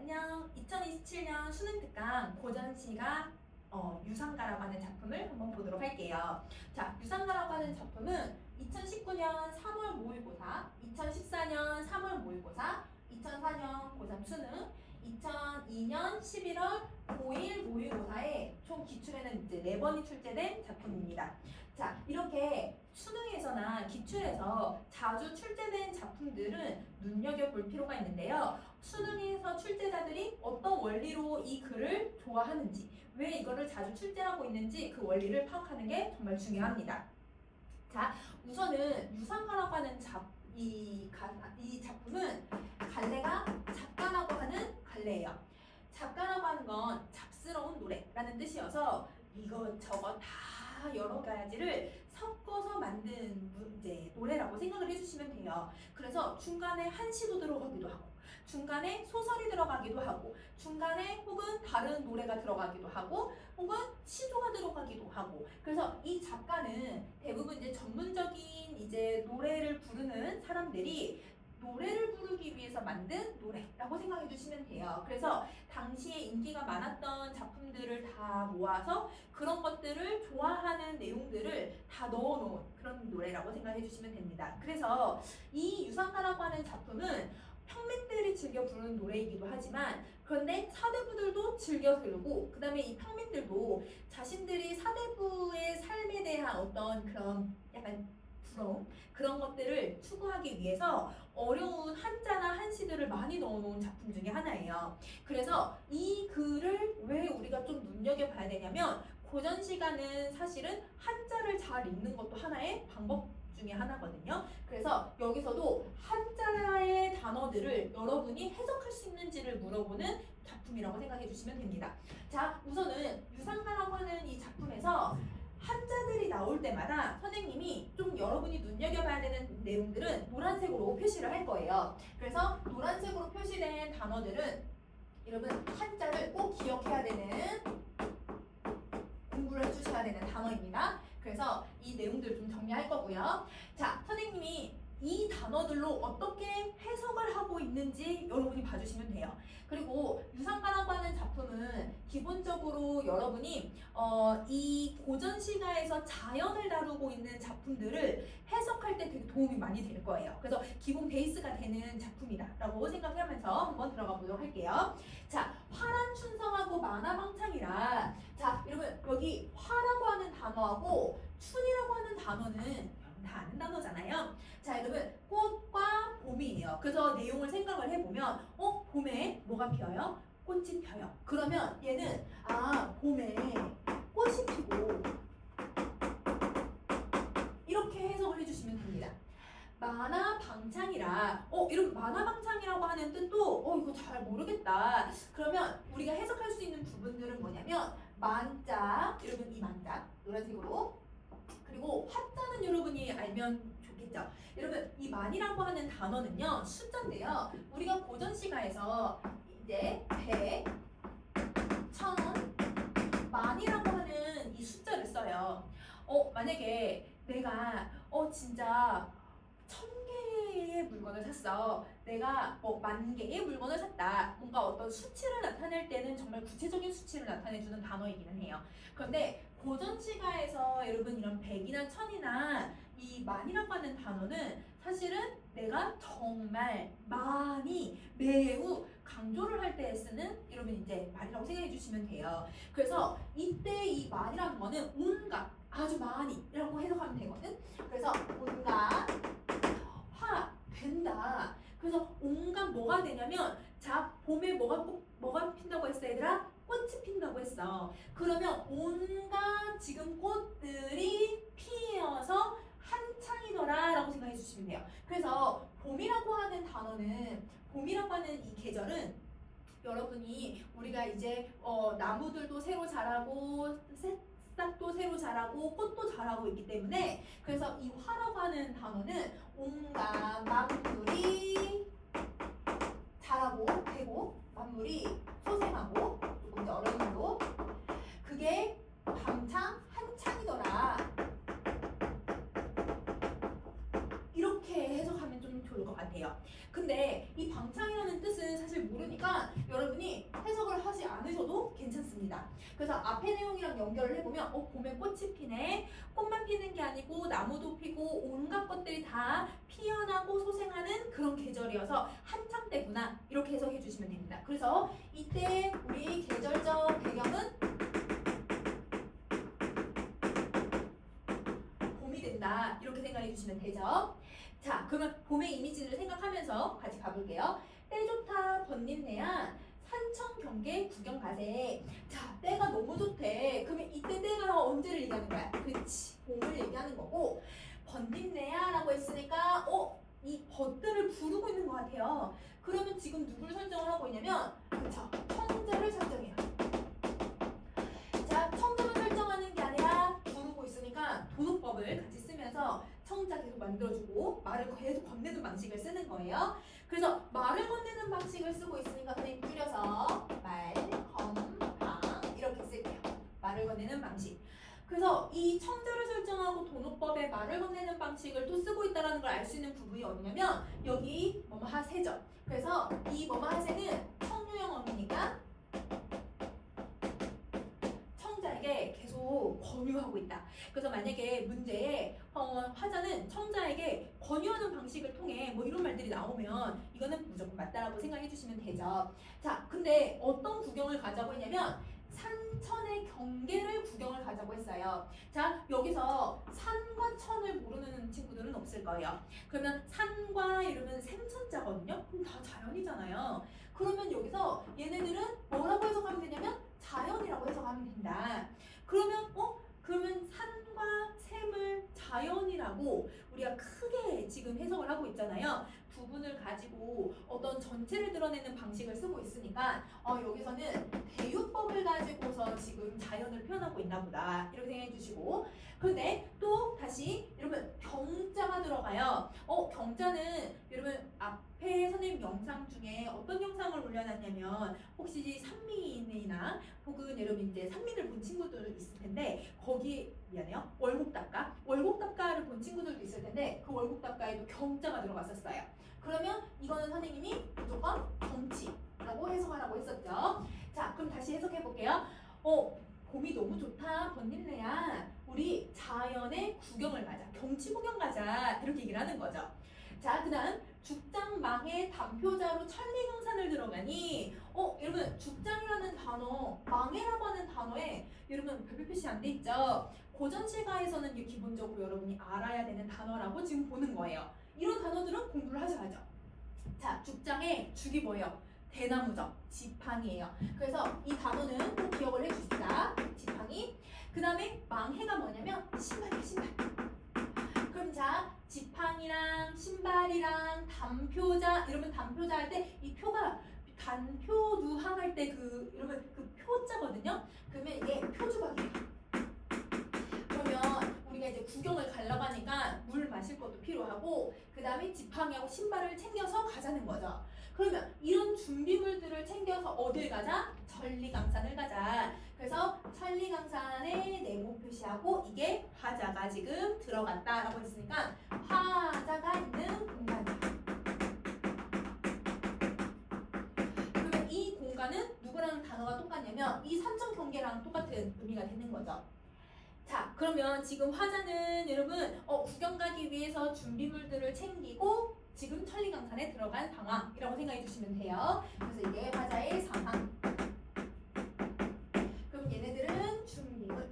안녕. 2027년 수능 특강 고전시가 유상가라고 하는 작품을 한번 보도록 할게요. 자, 유상가라고 하는 작품은 2019년 3월 모의고사, 2014년 3월 모의고사, 2004년 고3 수능, 2002년 11월 고1 모의고사에 총 기출에는 이제 4번이 출제된 작품입니다. 자, 이렇게 수능에서나 기출에서 자주 출제된 작품들은 눈여겨볼 필요가 있는데요. 수능에서 출제자들이 어떤 원리로 이 글을 좋아하는지, 왜 이거를 자주 출제하고 있는지 그 원리를 파악하는 게 정말 중요합니다. 자, 우선은 유상가라고 하는 이 작품은 갈래가 작가라고 하는 갈래예요. 작가라고 하는 건 잡스러운 노래라는 뜻이어서 이것저것 다 여러 가지를 섞어서 만든 노래라고 생각을 해주시면 돼요. 그래서 중간에 한시도 들어가기도 하고 중간에 소설이 들어가기도 하고 중간에 혹은 다른 노래가 들어가기도 하고 혹은 시조가 들어가기도 하고, 그래서 이 작가는 대부분 이제 전문적인 노래를 부르는 사람들이 노래를 부르기 위해서 만든 노래라고 생각해 주시면 돼요. 그래서 당시에 인기가 많았던 작품들을 다 모아서 그런 것들을 좋아하는 내용들을 다 넣어놓은 그런 노래라고 생각해 주시면 됩니다. 그래서 이 유상가라고 하는 작품은 평민들이 즐겨 부르는 노래이기도 하지만, 그런데 사대부들도 즐겨 부르고, 그 다음에 이 평민들도 자신들이 사대부의 삶에 대한 어떤 그런 약간 부러움, 그런 것들을 추구하기 위해서 어려운 한자나 한시들을 많이 넣어놓은 작품 중에 하나예요. 그래서 이 글을 왜 우리가 좀 눈여겨봐야 되냐면, 고전시가는 사실은 한자를 잘 읽는 것도 하나의 방법 중에 하나거든요. 그래서 여기서도 한자의 단어들을 여러분이 해석할 수 있는지를 물어보는 작품이라고 생각해 주시면 됩니다. 자, 우선은 유상가라고 하는 이 작품에서 한자들이 나올 때마다 선생님이 좀 여러분이 눈여겨봐야 되는 내용들은 노란색으로 표시를 할 거예요. 그래서 노란색으로 표시된 단어들은 여러분 한자를 꼭 기억해야 되는, 공부를 해주셔야 되는 단어입니다. 그래서 이 내용들을 좀 정리할 거고요. 자, 선생님이 이 단어들로 어떻게 해석을 하고 있는지 여러분이 봐주시면 돼요. 그리고 유상가라고 하는 작품은 기본적으로 여러분이 이 고전시가에서 자연을 다루고 있는 작품들을 해석할 때 되게 도움이 많이 될 거예요. 그래서 기본 베이스가 되는 작품이다라고 생각하면서 한번 들어가 보도록 할게요. 자, 화란춘성하고 만화방창이라, 자, 여러분 여기 화라고 하는 단어하고 춘이라고 하는 단어는 다 아는 단어잖아요. 자, 여러분 꽃과 봄이에요. 그래서 내용을 생각을 해보면 봄에 뭐가 피어요? 꽃이 펴요. 그러면 얘는 봄에 꽃이 피고, 이렇게 해석을 해주시면 됩니다. 만화방창이라, 이런 만화방창이라고 하는 뜻도 이거 잘 모르겠다. 그러면 우리가 해석할 수 있는 부분들은 뭐냐면 만자, 여러분 이 만자 노란색으로, 그리고 화자는 여러분이 알면 좋겠죠. 여러분 이 만이라고 하는 단어는요 숫자인데요. 우리가 고전시가에서 이제 100, 1000, 만이라고 하는 이 숫자를 써요. 만약에 내가 진짜 1000개의 물건을 샀어. 내가 10,000개의 물건을 샀다. 뭔가 어떤 수치를 나타낼 때는 정말 구체적인 수치를 나타내주는 단어이기는 해요. 그런데 고전시가에서 여러분 이런 100이나 1000이나 이 만이라고 하는 단어는 사실은 내가 정말 많이 매우 강조를 할 때 쓰는 여러분 이제 말이라고 생각해 주시면 돼요. 그래서 이때 이 만이라는 거는 온갖, 아주 많이 이라고 해석하면 되거든. 그래서 온갖 된다. 그래서 온갖 뭐가 되냐면, 자, 봄에 뭐가 핀다고 했어 얘들아? 꽃이 핀다고 했어. 그러면 온갖 지금 꽃들이 피어서 한창이더라 라고 생각해 주시면 돼요. 그래서 봄이라고 하는 단어는, 봄이라고 하는 이 계절은 여러분이 우리가 이제 나무들도 새로 자라고 싹도 새로 자라고 꽃도 자라고 있기 때문에, 그래서 이 화라고 하는 단어는 온갖 만물이 자라고 되고 만물이 소생하고, 조금 이제 어려운 말로 그게 방창 한창이더라, 이렇게 해석하면 좀 좋을 것 같아요. 근데 이 방창이라는 뜻은 사실 모르니까 여러분이 괜찮습니다. 그래서 앞에 내용이랑 연결을 해보면 봄에 꽃이 피네. 꽃만 피는 게 아니고 나무도 피고 온갖 것들이 다 피어나고 소생하는 그런 계절이어서 한창 때구나 이렇게 해석해 주시면 됩니다. 그래서 이때 우리 계절적 배경은 봄이 된다 이렇게 생각해 주시면 되죠. 자, 그러면 봄의 이미지를 생각하면서 같이 가볼게요. 때 좋다 번님네야 산청 경계 구경 가세. 자, 때가 너무 좋대. 그러면 이때 때가 언제를 얘기하는 거야? 그렇지, 봄을 얘기하는 거고, 번님네야 라고 했으니까 이 벗들을 부르고 있는 것 같아요. 그러면 지금 누굴 설정을 하고 있냐면 그쵸, 청자를 설정해요. 자, 청자를 설정하는 게 아니라 부르고 있으니까 도노법을 같이 쓰면서 청자 계속 만들어주고 말을 계속 건네는 방식을 쓰는 거예요. 그래서 말을 건네는 방식을 쓰고 있으니까 선생님 줄여서 말, 건, 방 이렇게 쓸게요. 말을 건네는 방식. 그래서 이 청자를 설정하고 도노법에 말을 건네는 방식을 또 쓰고 있다는 걸 알 수 있는 부분이 어디냐면 여기 뭐뭐 하세죠. 그래서 이 뭐뭐 하세는 청유형 어미니까 청자에게 계속 권유하고 있다. 그래서 만약에 문제에 화자는 청자에게 권유하는 방식을 통해 뭐 이런 말들이 나오면 이거는 무조건 맞다라고 생각해 주시면 되죠. 자, 근데 어떤 구경을 가자고 했냐면 산천의 경계를 구경을 가자고 했어요. 자, 여기서 산과 천을 모르는 친구들은 없을 거예요. 그러면 산과 이러면 생천자거든요. 그럼 다 자연이잖아요. 그러면 여기서 얘네들은 뭐라고 해석하면 되냐면 자연이라고 해석하면 된다. 그러면 산과 샘을 자연이라고 우리가 크게 지금 해석을 하고 있잖아요. 부분을 가지고 어떤 전체를 드러내는 방식을 쓰고 있으니까 여기서는 대유법을 가지고서 지금 자연을 표현하고 있나 보다 이렇게 생각해 주시고, 근데 또 다시 여러분 경자가 들어가요. 경자는 여러분 앞에 선생님 영상 중에 어떤 영상을 올려놨냐면 혹시 산민이나 혹은 여러분 이제 산민을 본 친구들 있을 텐데 거기 미안해요 월곡답가를 본 친구들도 있을 텐데 그 월곡답가에도 경자가 들어갔었어요. 그러면 이거는 선생님이 무조건 경치라고 해석하라고 했었죠. 자, 그럼 다시 해석해 볼게요. 봄이 너무 좋다 번님네야 우리 자연의 구경을 가자, 경치 구경 가자 이렇게 얘기를 하는 거죠. 자, 그 다음 죽장망의 단표자로 천리강산을 들어가니 여러분 죽장이라는 단어, 망해라고 하는 단어에 여러분 별표 표시 안 돼 있죠? 고전시가에서는 기본적으로 여러분이 알아야 되는 단어라고 지금 보는 거예요. 이런 단어들은 공부를 하셔야죠. 자, 죽장의 죽이 뭐예요? 대나무죠. 지팡이에요. 그래서 이 단어는 꼭 기억을 해주시다. 지팡이. 그 다음에 망해가 뭐냐면 신발이에요. 신발. 그럼 자, 지팡이랑 신발이랑 단표자, 이러면 단표자 할 때 이 표가 단표두항 할 때 이러면 그 표자거든요. 그러면 이게 표주각이에요. 그러면 우리가 이제 구경을 가려고 하니까 물 마실 것도 필요하고 그 다음에 지팡이하고 신발을 챙겨서 가자는 거죠. 그러면 이런 준비물들을 챙겨서 어딜 가자? 천리강산을 가자. 그래서 천리강산에 네모 표시하고 이게 화자가 지금 들어갔다라고 했으니까 화자가 있는 공간이야. 그러면 이 공간은 누구랑 단어가 똑같냐면 이 산청 경계랑 똑같은 의미가 되는 거죠. 자, 그러면 지금 화자는 여러분 구경 가기 위해서 준비물들을 챙기고 지금 천리강산에 들어간 상황이라고 생각해 주시면 돼요. 그래서 이게 화자의 상황. 그럼 얘네들은 준비물.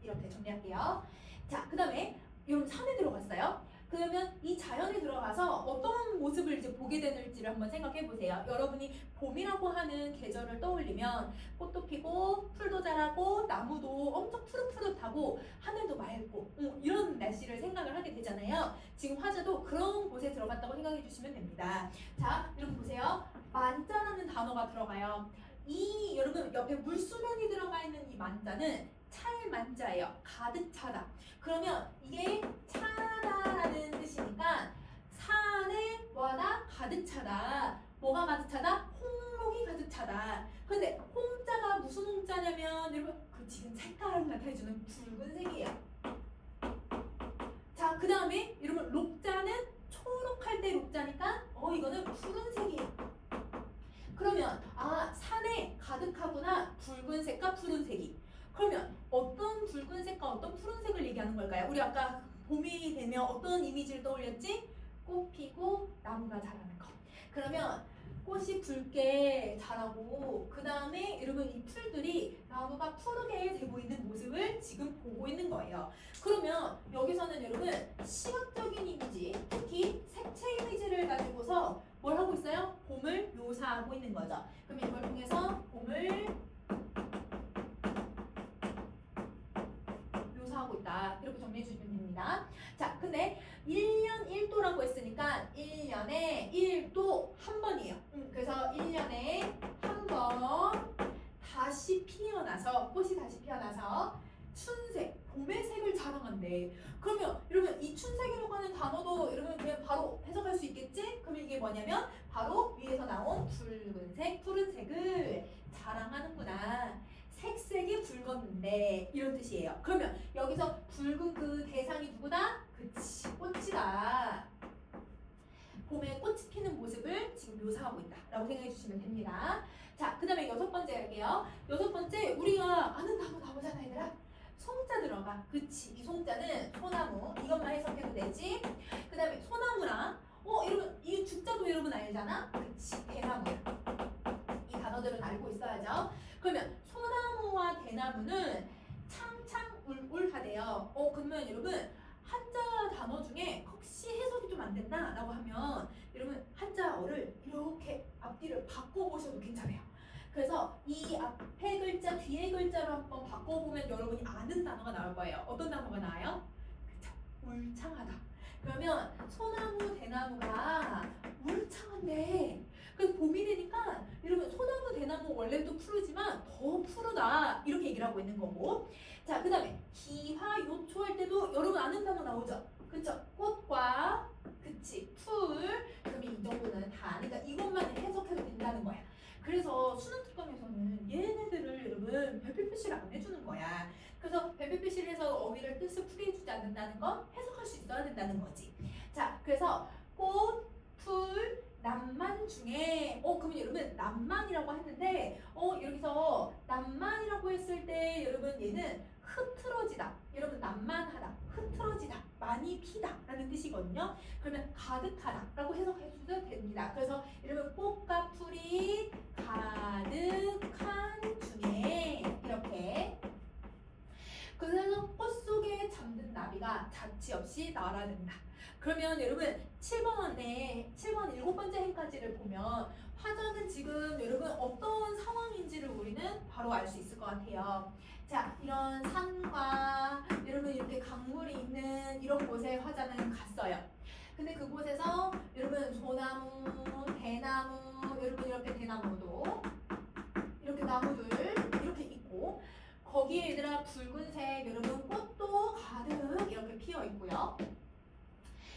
이렇게 정리할게요. 자, 그 다음에 여러분 산에 들어갔어요. 그러면 이 자연에 들어가서 어떤 모습을 이제 보게 되는지를 한번 생각해 보세요. 여러분이 봄이라고 하는 계절을 떠올리면 꽃도 피고 풀도 자라고 나무도 엄청 푸릇푸릇하고 하늘도 맑고 이런 날씨를 생각을 하게 되잖아요. 지금 화자도 그런 곳에 들어갔다고 생각해 주시면 됩니다. 자, 여러분 보세요. 만자라는 단어가 들어가요. 이 여러분 옆에 물수면이 들어가 있는 이 만자는 찰만자예요. 가득 차다. 그러면 이게 차다라는 뜻이니까 산에 뭐하다? 가득 차다. 뭐가 가득 차다? 홍록이 가득 차다. 근데 홍자가 무슨 홍자냐면 여러분 그 지금 색깔을 나타내주는 붉은색이에요. 자, 그 다음에 여러분 록자는 초록할 때 록자니까 이거는 푸른색이에요. 그럼 붉은색과 어떤 푸른색을 얘기하는 걸까요? 우리 아까 봄이 되면 어떤 이미지를 떠올렸지? 꽃 피고 나무가 자라는 거. 그러면 꽃이 붉게 자라고 그 다음에 여러분 이 풀들이 나무가 푸르게 되고 있는 모습을 지금 보고 있는 거예요. 그러면 여기서는 여러분 시각적인 이미지, 특히 색채 이미지를 가지고서 뭘 하고 있어요? 봄을 묘사하고 있는 거죠. 그럼 이걸 통해서 봄을 묘사하고 있다. 이렇게 정리해 주시면 됩니다. 자, 근데 1년 1도라고 했으니까 1년에 1도 한 번이에요. 그래서 1년에 한 번 다시 피어나서 꽃이 다시 피어나서 춘색, 봄의 색을 자랑한대. 그러면 여러분 이 춘색이라고 하는 단어도 여러분 그냥 바로 해석할 수 있겠지? 그럼 이게 뭐냐면 바로 위에서 나온 붉은색, 푸른색을 자랑하는구나. 색색이 붉었는데 이런 뜻이에요. 그러면 여기서 붉은 그 대상이 누구다? 그치, 꽃이다. 봄에 꽃이 피는 모습을 지금 묘사하고 있다 라고 생각해 주시면 됩니다. 자, 그 다음에 6번째 할게요. 6번째 우리가 아는 단어 나오잖아 얘들아. 송자 들어가. 그치, 이 송자는 소나무. 이것만 해석해도 되지. 그 다음에 소나무랑 여러분 이 주자도 여러분 알잖아. 그치, 대나무. 이 단어들은 알고 있어야죠. 그러면 소나무와 대나무는 창창울울하대요. 그러면 여러분 한자 단어 중에 혹시 해석이 좀 안 된다 라고 하면 여러분 한자어를 이렇게 앞뒤를 바꿔보셔도 괜찮아요. 그래서 이 앞에 글자 뒤에 글자로 한번 바꿔보면 여러분이 아는 단어가 나올 거예요. 어떤 단어가 나와요? 그쵸? 울창하다. 그러면 소나무 대나무가 울창한데 그래서 봄이 되니까 여러분 소나무 대나무 원래도 푸르지만 더 푸르다 이렇게 얘기를 하고 있는 거고. 자, 그 다음에 기화요초 할 때도 여러분 아는 단어 나오죠? 그쵸? 꽃과 그치 풀. 그럼 이 정도는 다 아니까 이것만 해석해도 된다는 거야. 그래서 수능 특강에서는 얘네들을 여러분 별표 표시를 안 해주는 거야. 그래서 별표 표시를 해서 어휘를 뜻을 풀이해 주지 않는다는 건 해석할 수 있어야 된다는 거지. 자, 그래서 꽃, 풀, 낭만 중에 그러면 여러분 낭만이라고 했는데 여기서 낭만이라고 했을 때 여러분 얘는 흐트러지다. 여러분 낭만하다, 흐트러지다, 많이 피다 라는 뜻이거든요. 그러면 가득하다 라고 해석해 주셔도 됩니다. 그래서 여러분 꽃과 풀이 가득한 중에 이렇게. 그래서 꽃 속에 잠든 나비가 자취 없이 날아든다. 그러면 여러분 7번 7번째 행까지를 보면 화자는 지금 여러분 어떤 상황인지를 우리는 바로 알 수 있을 것 같아요. 자, 이런 산과 여러분 이렇게 강물이 있는 이런 곳에 화자는 갔어요. 근데 그곳에서 여러분 소나무, 대나무, 여러분 이렇게 대나무도 이렇게 나무들 이렇게 있고 거기에 얘들아 붉은색 여러분 꽃도 가득 이렇게 피어 있고요.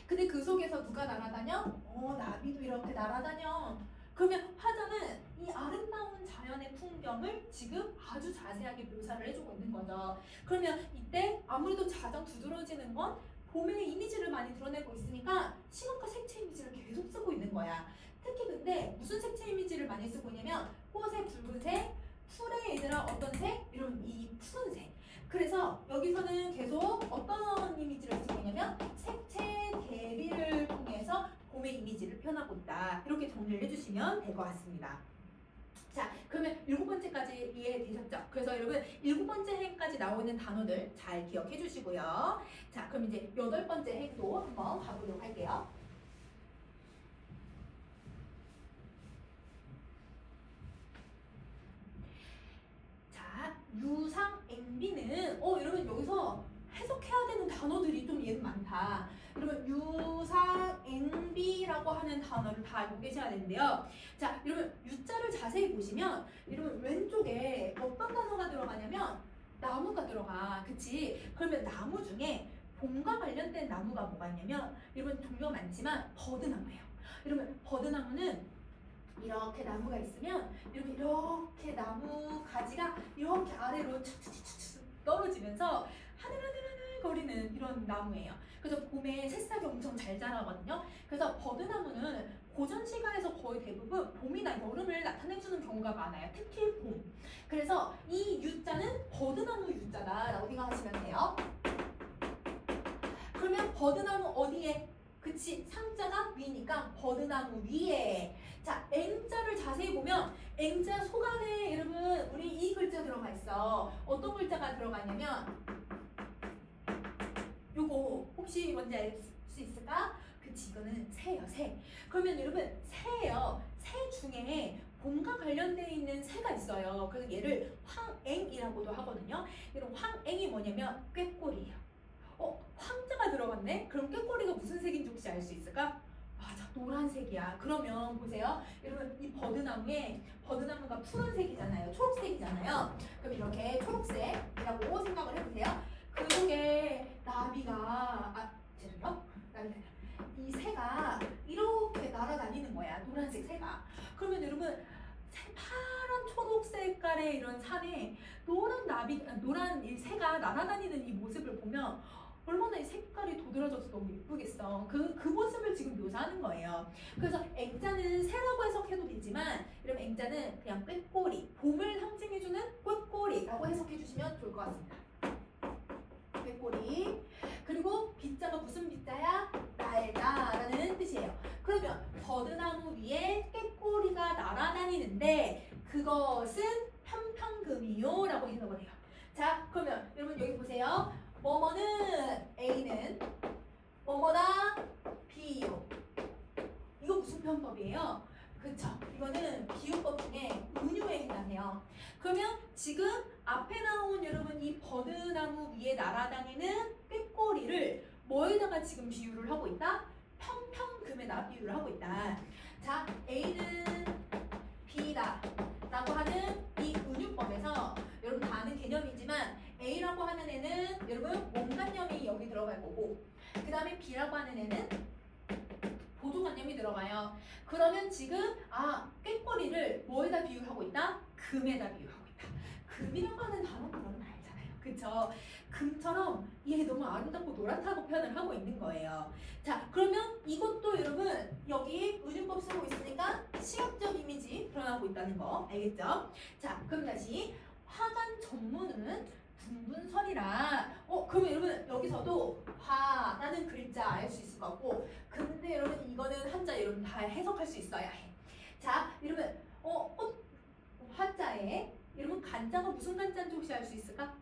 근데 그 속에서 누가 날아다녀? 나비도 이렇게 날아다녀. 그러면 화자는 이 아름다운 자연의 풍경을 지금 아주 자세하게 묘사를 해주고 있는 거죠. 그러면 이때 아무래도 가장 두드러지는 건 봄의 이미지를 많이 드러내고 있으니까 시각과 색채 이미지를 계속 쓰고 있는 거야. 특히 근데 무슨 색채 이미지를 많이 쓰고 있냐면 꽃의 붉은색, 풀의 얘들아 어떤 색? 이런 이 푸른색. 그래서 여기서는 계속 어떤 이미지를 쓰고 있냐면 색채 대비를 통해서 봄의 이미지를 표현하고 있다. 이렇게 정리를 해주시면 될 것 같습니다. 자, 그러면 7번째까지 이해되셨죠? 그래서 여러분 7번째 행까지 나오는 단어들 잘 기억해 주시고요. 자, 그럼 이제 8번째 행도 한번 가보도록 할게요. 자, 유상앵비는 여러분 여기서 해석해야 되는 단어들이 좀 얘는 많다. 여러분 유상앵비라고 하는 단어를 다 알고 계셔야 되는데요. 자, 여러분 유자를 자세히 보시면 여러분 왼쪽에 어떤 단어가 들어가냐면 나무가 들어가. 그치? 그러면 나무 중에 봄과 관련된 나무가 뭐가 있냐면 여러분 종류가 많지만 버드나무예요. 여러분 버드나무는 이렇게 나무가 있으면 여러분 이렇게 나무 가지가 이렇게 아래로 착착착착 떨어지면서 하늘하늘 거리는 이런 나무예요. 그래서 봄에 새싹이 엄청 잘 자라거든요. 그래서 버드나무는 고전 시가에서 거의 대부분 봄이나 여름을 나타내주는 경우가 많아요. 특히 봄. 그래서 이 유자는 버드나무 유자다라고 생각하시면 돼요. 그러면 버드나무 어디에? 그치, 상자가 위니까 버드나무 위에. 자, N자를 자세히 보면 N자 속 안에 여러분 우리 이 글자 들어가 있어. 어떤 글자가 들어가냐면 요거 혹시 뭔지 알 수 있을까? 그치, 이거는 새예요, 새. 그러면 여러분 새예요. 새 중에 봄과 관련되어 있는 새가 있어요. 그래서 얘를 황앵이라고도 하거든요. 여러분 황앵이 뭐냐면 꾀꼬리예요. 황자가 들어갔네? 그럼 꾀꼬리가 무슨 색인지 혹시 알 수 있을까? 맞아, 노란색이야. 그러면 보세요. 여러분 이 버드나무가 푸른색이잖아요. 초록색이잖아요. 그럼 이렇게 초록색이라고 생각을 해보세요. 그쪽에 죄송해요. 이 새가 이렇게 날아다니는 거야. 노란색 새가. 그러면 여러분 파란 초록 색깔의 이런 산에 노란 이 새가 날아다니는 이 모습을 보면 얼마나 이 색깔이 도드라져서 너무 예쁘겠어. 그 모습을 지금 묘사하는 거예요. 그래서 앵자는 새라고 해석해도 되지만 여러분 앵자는 그냥 꾀꼬리, 봄을 상징해주는 꾀꼬리라고 해석해주시면 좋을 것 같습니다. 꾀꼬리. 그리고 비자가 무슨 비자야? 날다라는 뜻이에요. 그러면 버드나무 위에 꾀꼬리가 날아다니는데 그것은 편평금이요 라고 해석을 해요. 자, 그러면 여러분 여기 보세요. 뭐뭐는 A는 뭐뭐다 B요. 이거 무슨 편법이에요? 그쵸? 이거는 비유법 중에 은유에 해당해요. 그러면 지금 앞에 나온 여러분 이 버드나무 위에 날아다니는 꾀꼬리를 뭐에다가 지금 비유를 하고 있다? 평평금에다 비유를 하고 있다. 자, A는 B다 라고 하는 이 은유법에서 여러분 다 아는 개념이지만 A라고 하는 애는 여러분 몸관념이 여기 들어갈 거고 그 다음에 B라고 하는 애는 보조관념이 들어가요. 그러면 지금 꾀꼬리를 뭐에다 비유하고 있다? 금에다 비유하고 있다. 금이라고 하는 단어는 여러분 알잖아요. 그쵸? 금처럼 얘 너무 아름답고 노랗다고 표현을 하고 있는 거예요. 자, 그러면 이것도 여러분 여기 은유법 쓰고 있으니까 시각적 이미지 표현하고 있다는 거 알겠죠? 자, 그럼 다시 화관 전문은 분분설이라 그러면 여러분 여기서도 화라는 글자 알 수 있을 것 같고 근데 여러분 이거는 한자 여러분 다 해석할 수 있어야 해. 자, 여러분 화자에 여러분 간자가 무슨 간자인지 혹시 알 수 있을까?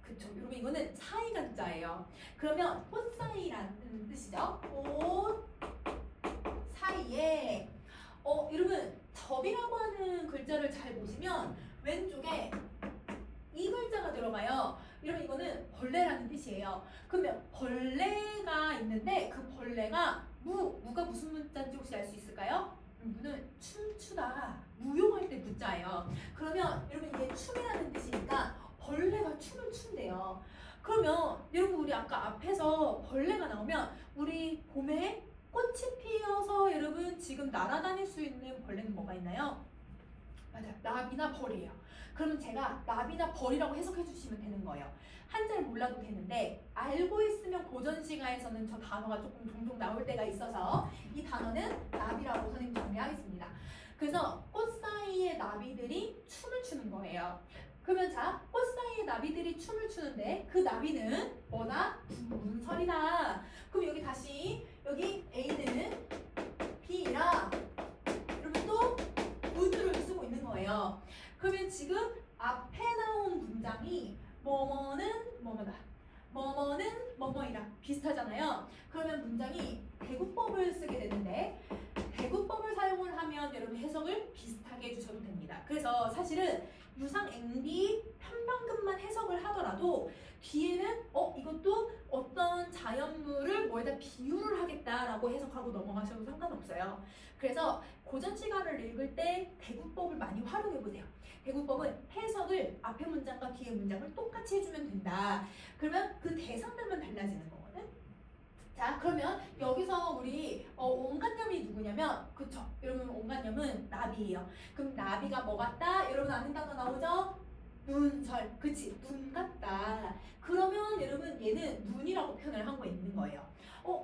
그쵸, 여러분 이거는 사이 간자예요. 그러면 꽃 사이라는 뜻이죠. 꽃 사이에 여러분 접이라고 하는 글자를 잘 보시면 왼쪽에 이 글자가 들어가요. 여러분 이거는 벌레라는 뜻이에요. 그러면 벌레가 있는데 그 벌레가 무가 무슨 문자인지 혹시 알 수 있을까요? 무는 춤추다, 무용할 때 무자예요. 그러면 여러분 이게 춤이라는 뜻이니까 벌레가 춤을 춘대요. 그러면 여러분 우리 아까 앞에서 벌레가 나오면 우리 봄에 꽃이 피어서 여러분 지금 날아다닐 수 있는 벌레는 뭐가 있나요? 맞아요. 나비나 벌이에요. 그러면 제가 나비나 벌이라고 해석해 주시면 되는 거예요. 한자를 몰라도 되는데 알고 있으면 고전 시가에서는 저 단어가 조금 종종 나올 때가 있어서 이 단어는 나비라고 선생님 정리하겠습니다. 그래서 꽃 사이에 나비들이 춤을 추는 거예요. 그러면 자, 꽃 사이에 나비들이 춤을 추는데 그 나비는 뭐다? 분분설이다. 그럼 여기 다시 여기 A는 B라 그러면 또 우주를 쓰고 있는 거예요. 그러면 지금 앞에 나온 문장이 뭐뭐는 뭐뭐다, 뭐뭐는 뭐뭐이랑 비슷하잖아요. 그러면 문장이 대구법을 쓰게 되는데 대구법을 사용을 하면 여러분 해석을 비슷하게 해주셔도 됩니다. 그래서 사실은 유상 앵비 편방금만 해석을 하더라도 뒤에는 이것도 어떤 자연물을 뭐에다 비유를 하겠다라고 해석하고 넘어가셔도 상관없어요. 그래서 고전 시가를 읽을 때 대구법을 많이 활용해 보세요. 대구법은 해석을 앞에 문장과 뒤에 문장을 똑같이 해주면 된다. 그러면 그 대상들만 달라지는 거거든. 자, 그러면 여기서 우리 온간념이 누구냐면 그쵸? 여러분 온간념은 나비예요. 그럼 나비가 뭐 같다? 여러분 아는 단어 나오죠? 눈설. 그치? 눈 같다. 그러면 여러분 얘는 눈이라고 표현을 하고 있는 거예요.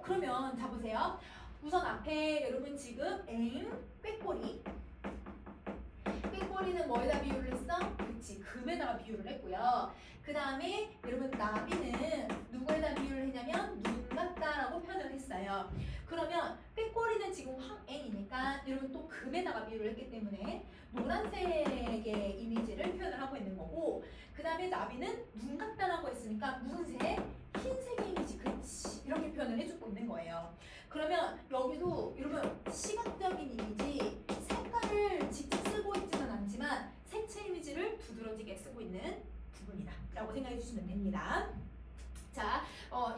그러면 자 보세요. 우선 앞에 여러분 지금 aim, 꾀꼬리. 꾀꼬리는 뭐에다 비유를 했어? 그치, 금에다가 비유를 했고요. 그 다음에 여러분 나비는 누구에다 비유를 했냐면 눈 같다라고 표현을 했어요. 그러면 꾀꼬리는 지금 황행이니까 여러분 또 금에다가 비유를 했기 때문에 노란색의 이미지를 표현을 하고 있는 거고, 그 다음에 나비는 눈 같다라고 했으니까 무슨 색? 흰색의 이미지, 그치, 이렇게 표현을 해주고 있는 거예요. 그러면 여기도 여러분 시각적인 이미지, 색깔을 직접 쓰고 있지는 않지만 색채 이미지를 두드러지게 쓰고 있는 부분이다 라고 생각해 주시면 됩니다. 자,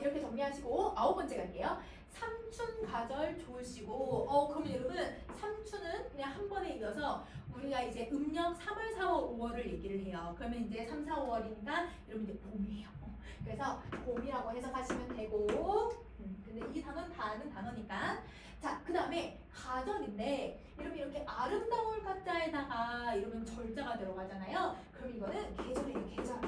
이렇게 정리하시고 9번째 갈게요. 삼춘 가절 좋으시고, 그러면 여러분 삼춘은 그냥 한 번에 이어서 우리가 이제 음력 3월, 4월, 5월을 얘기를 해요. 그러면 이제 3, 4, 5월이니까 여러분 이제 봄이에요. 그래서 봄이라고 해석하시면 되고, 근데 이 단어는 다 아는 단어니까. 자, 그 다음에 가절인데 여러분 이렇게 아름다울 가자에다가 이러면 절자가 들어가잖아요. 그럼 이거는 계절이에요, 계절.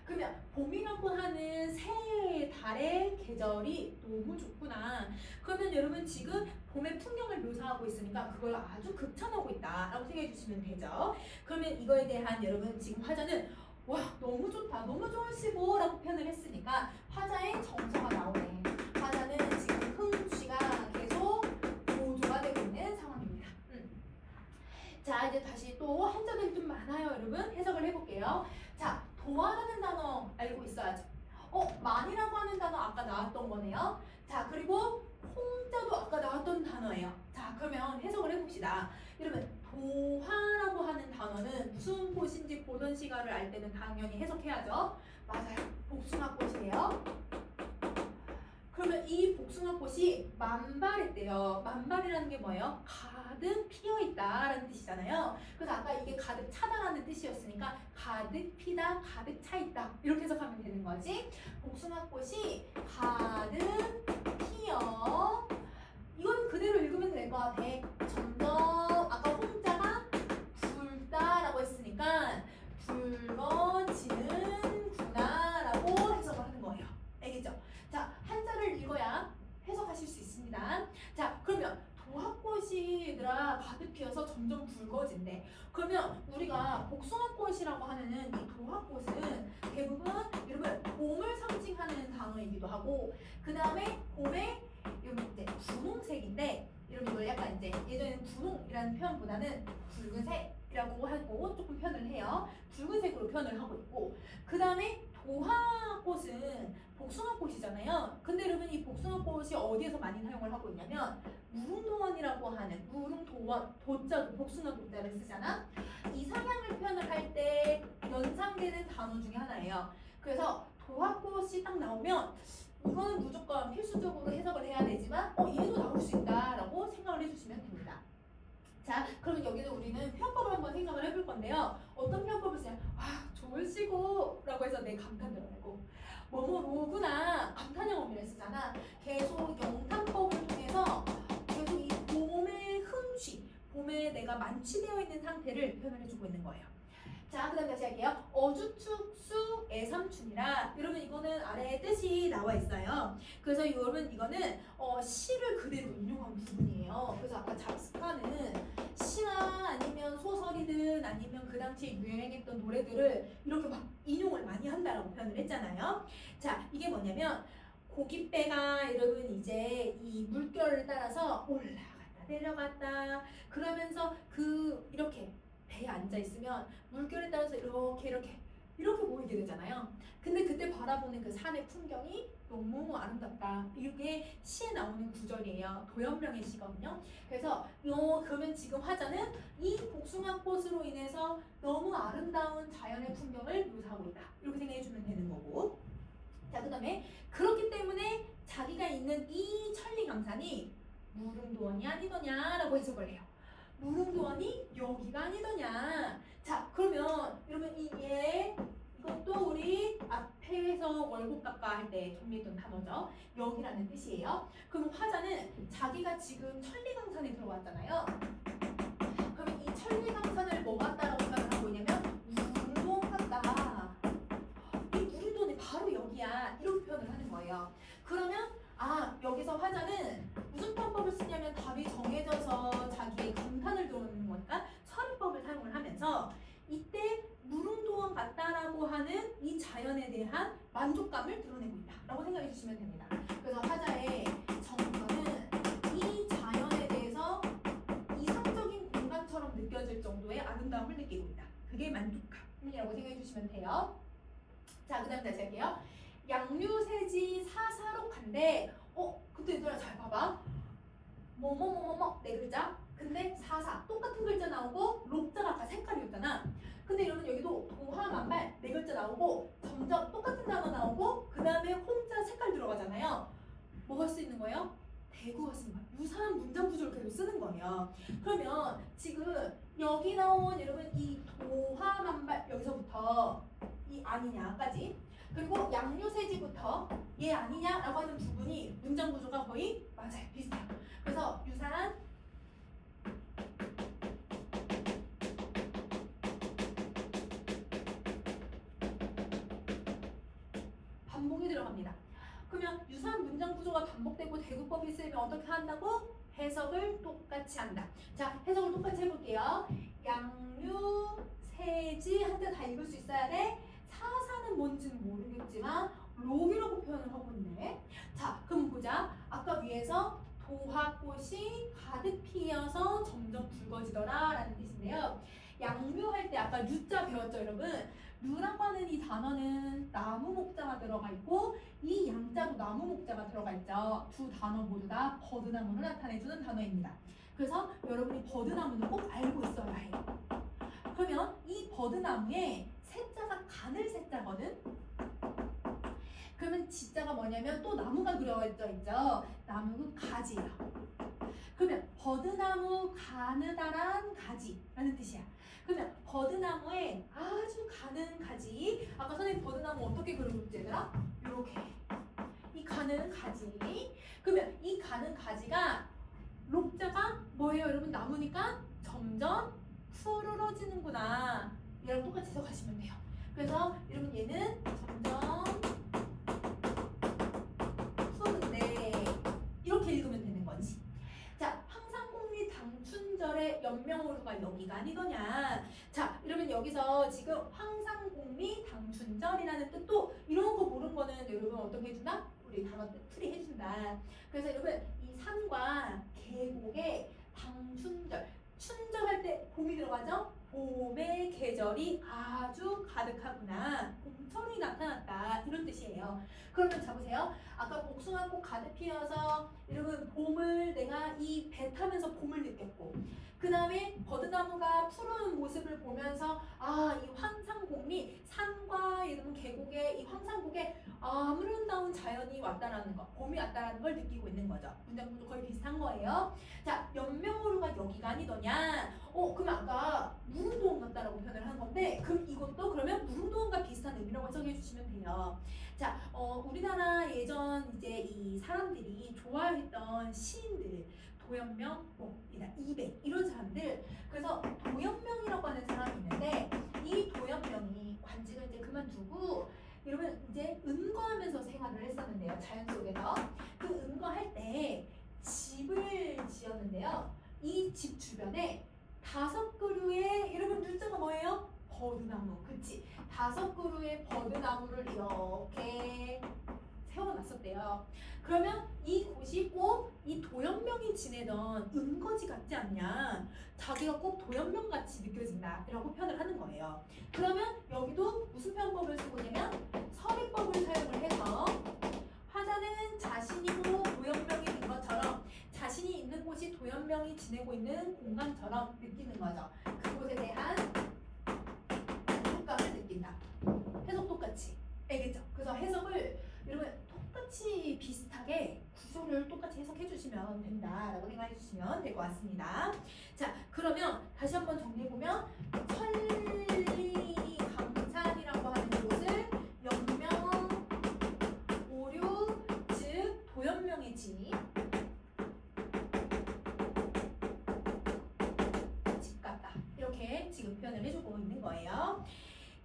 그러면 봄이라고 하는 새 달의 계절이 너무 좋구나. 그러면 여러분 지금 봄의 풍경을 묘사하고 있으니까 그걸 아주 극찬하고 있다라고 생각해 주시면 되죠. 그러면 이거에 대한 여러분 지금 화자는 와 너무 좋다, 너무 좋으시고 라고 표현을 했으니까 화자의 정서가 나오네. 화자는 지금 흥취가 계속 고조가 되고 있는 상황입니다. 자, 이제 다시 또 한자들이 좀 많아요, 여러분. 해석을 해볼게요. 자, 도화라는 단어 알고 있어야죠. 만이라고 하는 단어 아까 나왔던 거네요. 자, 그리고 홍자도 아까 나왔던 단어예요. 자, 그러면 해석을 해봅시다. 여러분, 도화라고 하는 단어는 무슨 꽃인지 보던 시간을 알 때는 당연히 해석해야죠. 맞아요. 복숭아꽃이에요. 그러면 이 복숭아꽃이 만발했대요. 만발이라는 게 뭐예요? 가득 피어있다라는 뜻이잖아요. 그래서 아까 이게 가득 차다라는 뜻이었으니까 가득 피다, 가득 차있다 이렇게 해석하면 되는 거지. 복숭아꽃이 가득 피어, 이건 그대로 읽으면 될 것 같아. 점점 아까 홍자가 붉다라고 했으니까 붉어지는구나라고 해석을 하는 거예요. 알겠죠? 자, 한자를 읽어야 해석하실 수 있습니다. 자, 그러면 도화꽃이 얘들아 가득 피어서 점점 붉어진대. 그러면 우리가 복숭아꽃이라고 하는 이 도화꽃은 대부분 여러분 봄을 상징하는 단어이기도 하고, 그 다음에 봄에 여러분 이제 분홍색인데 여러분 이걸 약간 이제 예전에는 분홍이라는 표현보다는 붉은색이라고 하고 조금 표현을 해요. 붉은색으로 표현을 하고 있고, 그 다음에 도화꽃은 복숭아꽃이잖아요. 근데 여러분 이 복숭아꽃이 어디에서 많이 사용을 하고 있냐면 무릉도원이라고 하는, 무릉도원, 도자도 복숭아 도자를 쓰잖아. 이상향을 표현을 할 때 연상되는 단어 중에 하나예요. 그래서 도화꽃이 딱 나오면 이거는 무조건 필수적으로 해석을 해야 되지만 얘도 나올 수 있다라고 생각을 해주시면 됩니다. 자, 그러면 여기는 우리는 표현법을 한번 생각을 해볼 건데요. 어떤 표현법을 쓰냐? 좋으시고 라고 해서 내 감탄 들어가고 뭐뭐로구나 감탄형 어미를 쓰잖아. 계속 영탄법을 통해서 계속 이 봄의 흥취, 봄에 내가 만취되어 있는 상태를 표현을 해주고 있는 거예요. 자, 그 다음 다시 할게요. 어주축수 애삼춘이라. 여러분 이거는 아래에 뜻이 나와 있어요. 그래서 여러분 이거는 시를 그대로 인용한 부분이에요. 그래서 아까 잡스카는 시나 아니면 소설이든 아니면 그 당시에 유행했던 노래들을 이렇게 막 인용을 많이 한다라고 표현을 했잖아요. 자, 이게 뭐냐면 고깃배가 여러분 이제 이 물결을 따라서 올라갔다 내려갔다 그러면서 이렇게 배에 앉아 있으면 물결에 따라서 이렇게 보이게 되잖아요. 근데 그때 바라보는 그 산의 풍경이 너무 아름답다. 이게 시에 나오는 구절이에요. 도연명의 시거든요. 그래서 그러면 지금 화자는 이 복숭아꽃으로 인해서 너무 아름다운 자연의 풍경을 묘사하고 있다. 이렇게 생각해 주면 되는 거고. 자, 그 다음에 그렇기 때문에 자기가 있는 이 천리강산이 무릉도원이 아니더냐라고 해석을 해요. 무릉도원이 여기가 아니더냐. 자, 그러면 여러분 이것도 우리 앞에서 월곡각과 할 때 정리했던 단어죠. 여기라는 뜻이에요. 그럼 화자는 자기가 지금 천리강산에 들어왔잖아요. 그러면 이 천리강산을 뭐 같다라고 생각을 하고 있냐면 무릉도원 같다. 이 무릉도원이 바로 여기야. 이렇게 표현을 하는 거예요. 그러면 여기서 화자는 무슨 해주시면 됩니다. 그래서 화자의 정서는 이 자연에 대해서 이상적인 공간처럼 느껴질 정도의 아름다움을 느끼고 있다. 그게 만족감이라고 생각해 주시면 돼요. 자, 그 다음 다시 할게요. 양류세지 사사록한데 근데 얘들아 잘 봐봐. 뭐뭐뭐뭐뭐 네 글자. 근데 사사 똑같은 글자 나오고 록자가 아까 색깔이었잖아. 근데 여러분 여기도 도화만발 네 글자 나오고 점점 똑같은 단어 나오고 그 다음에 홍자 색깔 들어가잖아요. 뭐가 할 수 있는 거예요? 대구가 쓰는 거예요. 유사한 문장 구조를 계속 쓰는 거예요. 그러면 지금 여기 나온 여러분 이 도화만발 여기서부터 이 아니냐까지 그리고 양류세지부터 얘 아니냐라고 하는 부분이 문장 구조가 거의 맞아요. 비슷해요. 그래서 유사한 반복이 들어갑니다. 그러면 유사한 문장 구조가 반복되고 대구법이 있으면 어떻게 한다고? 해석을 똑같이 한다. 자, 해석을 똑같이 해볼게요. 양류세지 한때 다 읽을 수 있어야 돼. 사사는 뭔지는 모르겠지만 록이라고 표현을 하고 있네. 자, 그럼 보자. 아까 위에서 도화꽃이 가득 피어서 점점 붉어지더라 라는 뜻인데요. 양묘할 때 아까 류자 배웠죠 여러분? 류라고 하는 이 단어는 나무 목자가 들어가 있고 이 양자도 나무 목자가 들어가 있죠. 두 단어 모두 다 버드나무를 나타내주는 단어입니다. 그래서 여러분이 버드나무는 꼭 알고 있어야 해요. 그러면 이 버드나무에 새자가 가늘 새자거든? 그러면 지자가 뭐냐면 또 나무가 그려져 있죠. 나무는 가지예요. 그러면 버드나무 가느다란 가지라는 뜻이야. 그러면 버드나무에 아주 가는 가지. 아까 선생님 버드나무 어떻게 그려줬지 얘들아? 이렇게 이 가는 가지. 그러면 이 가는 가지가 록자가 뭐예요 여러분? 나무니까 점점 푸르러지는구나. 얘랑 똑같이 해석하시면 돼요. 그래서 여러분 얘는 점점 푸른데 이렇게 읽으면 되는 거지. 자, 황상복리 당춘절의 연명호루가 여기가 아니더냐. 자, 여러분 여기서 지금 황상복리 당춘절이라는 뜻도 이런 거 모르는 거는 여러분 어떻게 해준다? 우리 단어 풀이 해준다. 그래서 여러분 이 산과 계곡의 당춘절 춘절할 때 봄이 들어가죠? 봄의 계절이 아주 가득하구나. 봄철이 나타났다. 이런 뜻이에요. 그러면 잡으세요. 아까 복숭아꽃 가득 피어서 여러분 봄을 내가 이 배 타면서 봄을 느꼈고 그 다음에 버드나무가 푸른 모습을 보면서 이 황상복리 산과 이런 계곡에 이 황상국에 아름다운 자연이 왔다라는 거 봄이 왔다라는 걸 느끼고 있는 거죠. 문장구도 거의 비슷한 거예요. 자, 연명호루가 여기가 아니더냐. 그럼 아까 무릉도원 같다라고 표현을 한 건데 그럼 이것도 그러면 무릉도원과 비슷한 의미라고 해석해 주시면 돼요. 자, 우리나라 예전 이제 이 사람들이 좋아했던 시인들 도연명, 이백 이런 사람들. 그래서 도연명이라고 하는 사람이 있는데 이 도연명이 관직을 이제 그만두고 여러분 이제 은거하면서 생활을 했었는데요. 자연 속에서 그 은거할 때 집을 지었는데요. 이 집 주변에 5그루의 여러분 류자가 뭐예요? 버드나무. 그치? 5그루의 버드나무를 이렇게 세워놨었대요. 그러면 이곳이 꼭 이 도연명이 지내던 은거지 같지 않냐? 자기가 꼭 도연명 같이 느껴진다 라고 표현을 하는 거예요. 그러면 여기도 무슨 표현법을 쓰고 있냐면 서리법을 사용을 해서 화자는 자신이고 도연명이 된 것처럼 자신이 있는 곳이 도연명이 지내고 있는 공간처럼 느끼는 거죠. 그곳에 대한 만족감을 느낀다. 해석 똑같이. 알겠죠? 그래서 해석을 여러분 똑같이 비슷하게 구조를 똑같이 해석해 주시면 된다라고 생각해 주시면 될 것 같습니다. 자, 그러면 다시 한번 정리해보면 천리강산이라고 하는 곳을 연명, 오류, 즉 도연명의 집 같다. 이렇게 지금 표현을 해주고 있는 거예요.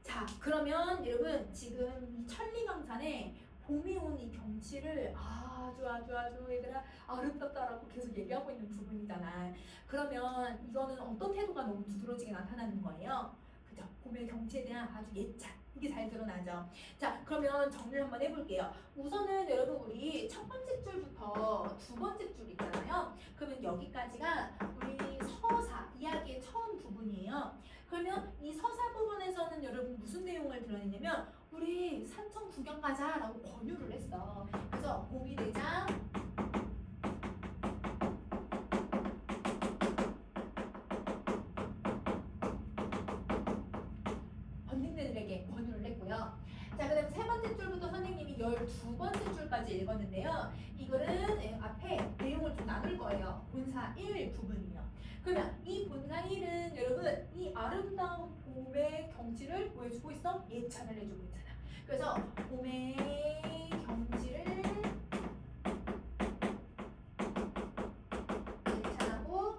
자, 그러면 여러분 지금 이 천리강산에 봄이 온 이 경치를 아주 얘들아 아름답다라고 계속 얘기하고 있는 부분이잖아. 그러면 이거는 어떤 태도가 너무 두드러지게 나타나는 거예요. 그죠? 봄의 경치에 대한 아주 예찬 이게 잘 드러나죠. 자, 그러면 정리를 한번 해볼게요. 우선은 여러분 우리 첫 번째 줄부터 두 번째 줄 있잖아요. 그러면 여기까지가 우리 서사 이야기의 처음 부분이에요. 그러면 이 서사 부분에서는 여러분 무슨 내용을 드러내냐면 우리 산청 구경 가자라고 권유를 했어. 그래서 고비대장 번딩들에게 권유를 했고요. 자, 그 다음 세 번째 줄부터 선생님이 12번째 줄까지 읽었는데요. 이거는 앞에 내용을 좀 나눌 거예요. 본사 1 부분이요. 그러면 이 본사 1은 여러분 이 아름다운 봄의 경치를 보여주고 있어? 예찬을 해주고 있잖아. 그래서 봄의 경치를 예찬하고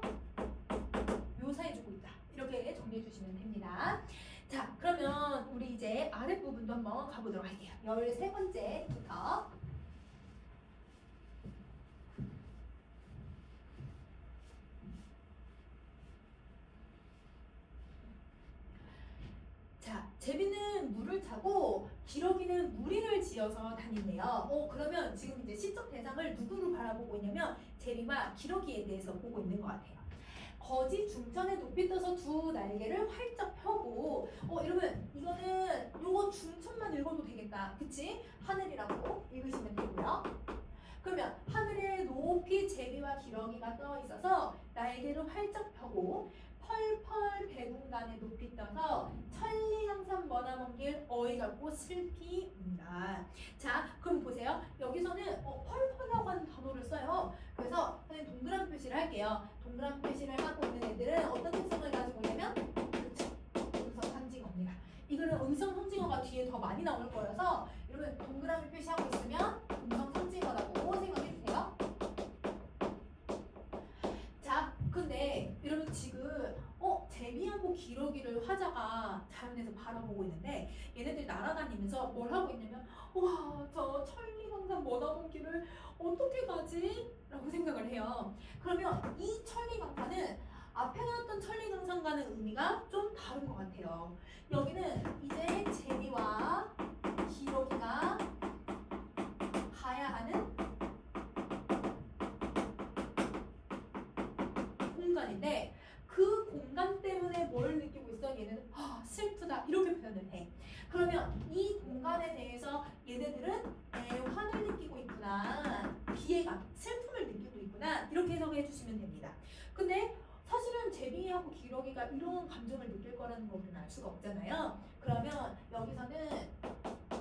묘사해주고 있다. 이렇게 정리해 주시면 됩니다. 자, 그러면 우리 이제 아랫부분도 한번 가보도록 할게요. 13번째부터. 자, 제비는 물을 타고 기러기는 무리를 지어서 다닌대요. 그러면 지금 이제 시적 대상을 누구로 바라보고 있냐면 제비와 기러기에 대해서 보고 있는 것 같아요. 거지 중천에 높이 떠서 두 날개를 활짝 펴고 여러분 이거는 요거 중천만 읽어도 되겠다. 그치? 하늘이라고 읽으시면 되고요. 그러면 하늘에 높이 제비와 기러기가 떠 있어서 날개를 활짝 펴고 펄펄 배군간에 높이 떠서 천리강산 머나먼 길 어이 같고 슬피 운다. 자, 그럼 보세요. 여기서는 펄펄이라고 하는 단어를 써요. 그래서 선생님 동그라미 표시를 할게요. 동그라미 표시를 하고 있는 애들은 어떤 특성을 가지고 있냐면 그렇죠. 음성 상징어입니다. 이거는 음성 상징어가 뒤에 더 많이 나올 거여서 여러분 동그라미 표시하고 있으면 음성 상징어라고 생각해 주세요. 자, 근데 여러분 지금 제비하고 기러기를 화자가 자연에서 바라보고 있는데 얘네들 날아다니면서 뭘 하고 있냐면 와, 저 천리강산 머나먼 길을 어떻게 가지? 라고 생각을 해요. 그러면 이 천리강산은 앞에 나왔던 천리강산과는 의미가 좀 다른 것 같아요. 여기는 이제 제비와 기러기가 가야 하는 공간인데 그 공간 때문에 뭘 느끼고 있어? 얘는 슬프다 이렇게 표현을 해. 그러면 이 공간에 대해서 얘네들은 애환을 느끼고 있구나, 비애감, 슬픔을 느끼고 있구나 이렇게 해석해 주시면 됩니다. 근데 사실은 제비하고 기러기가 이런 감정을 느낄 거라는 거 우리는 알 수가 없잖아요. 그러면 여기서는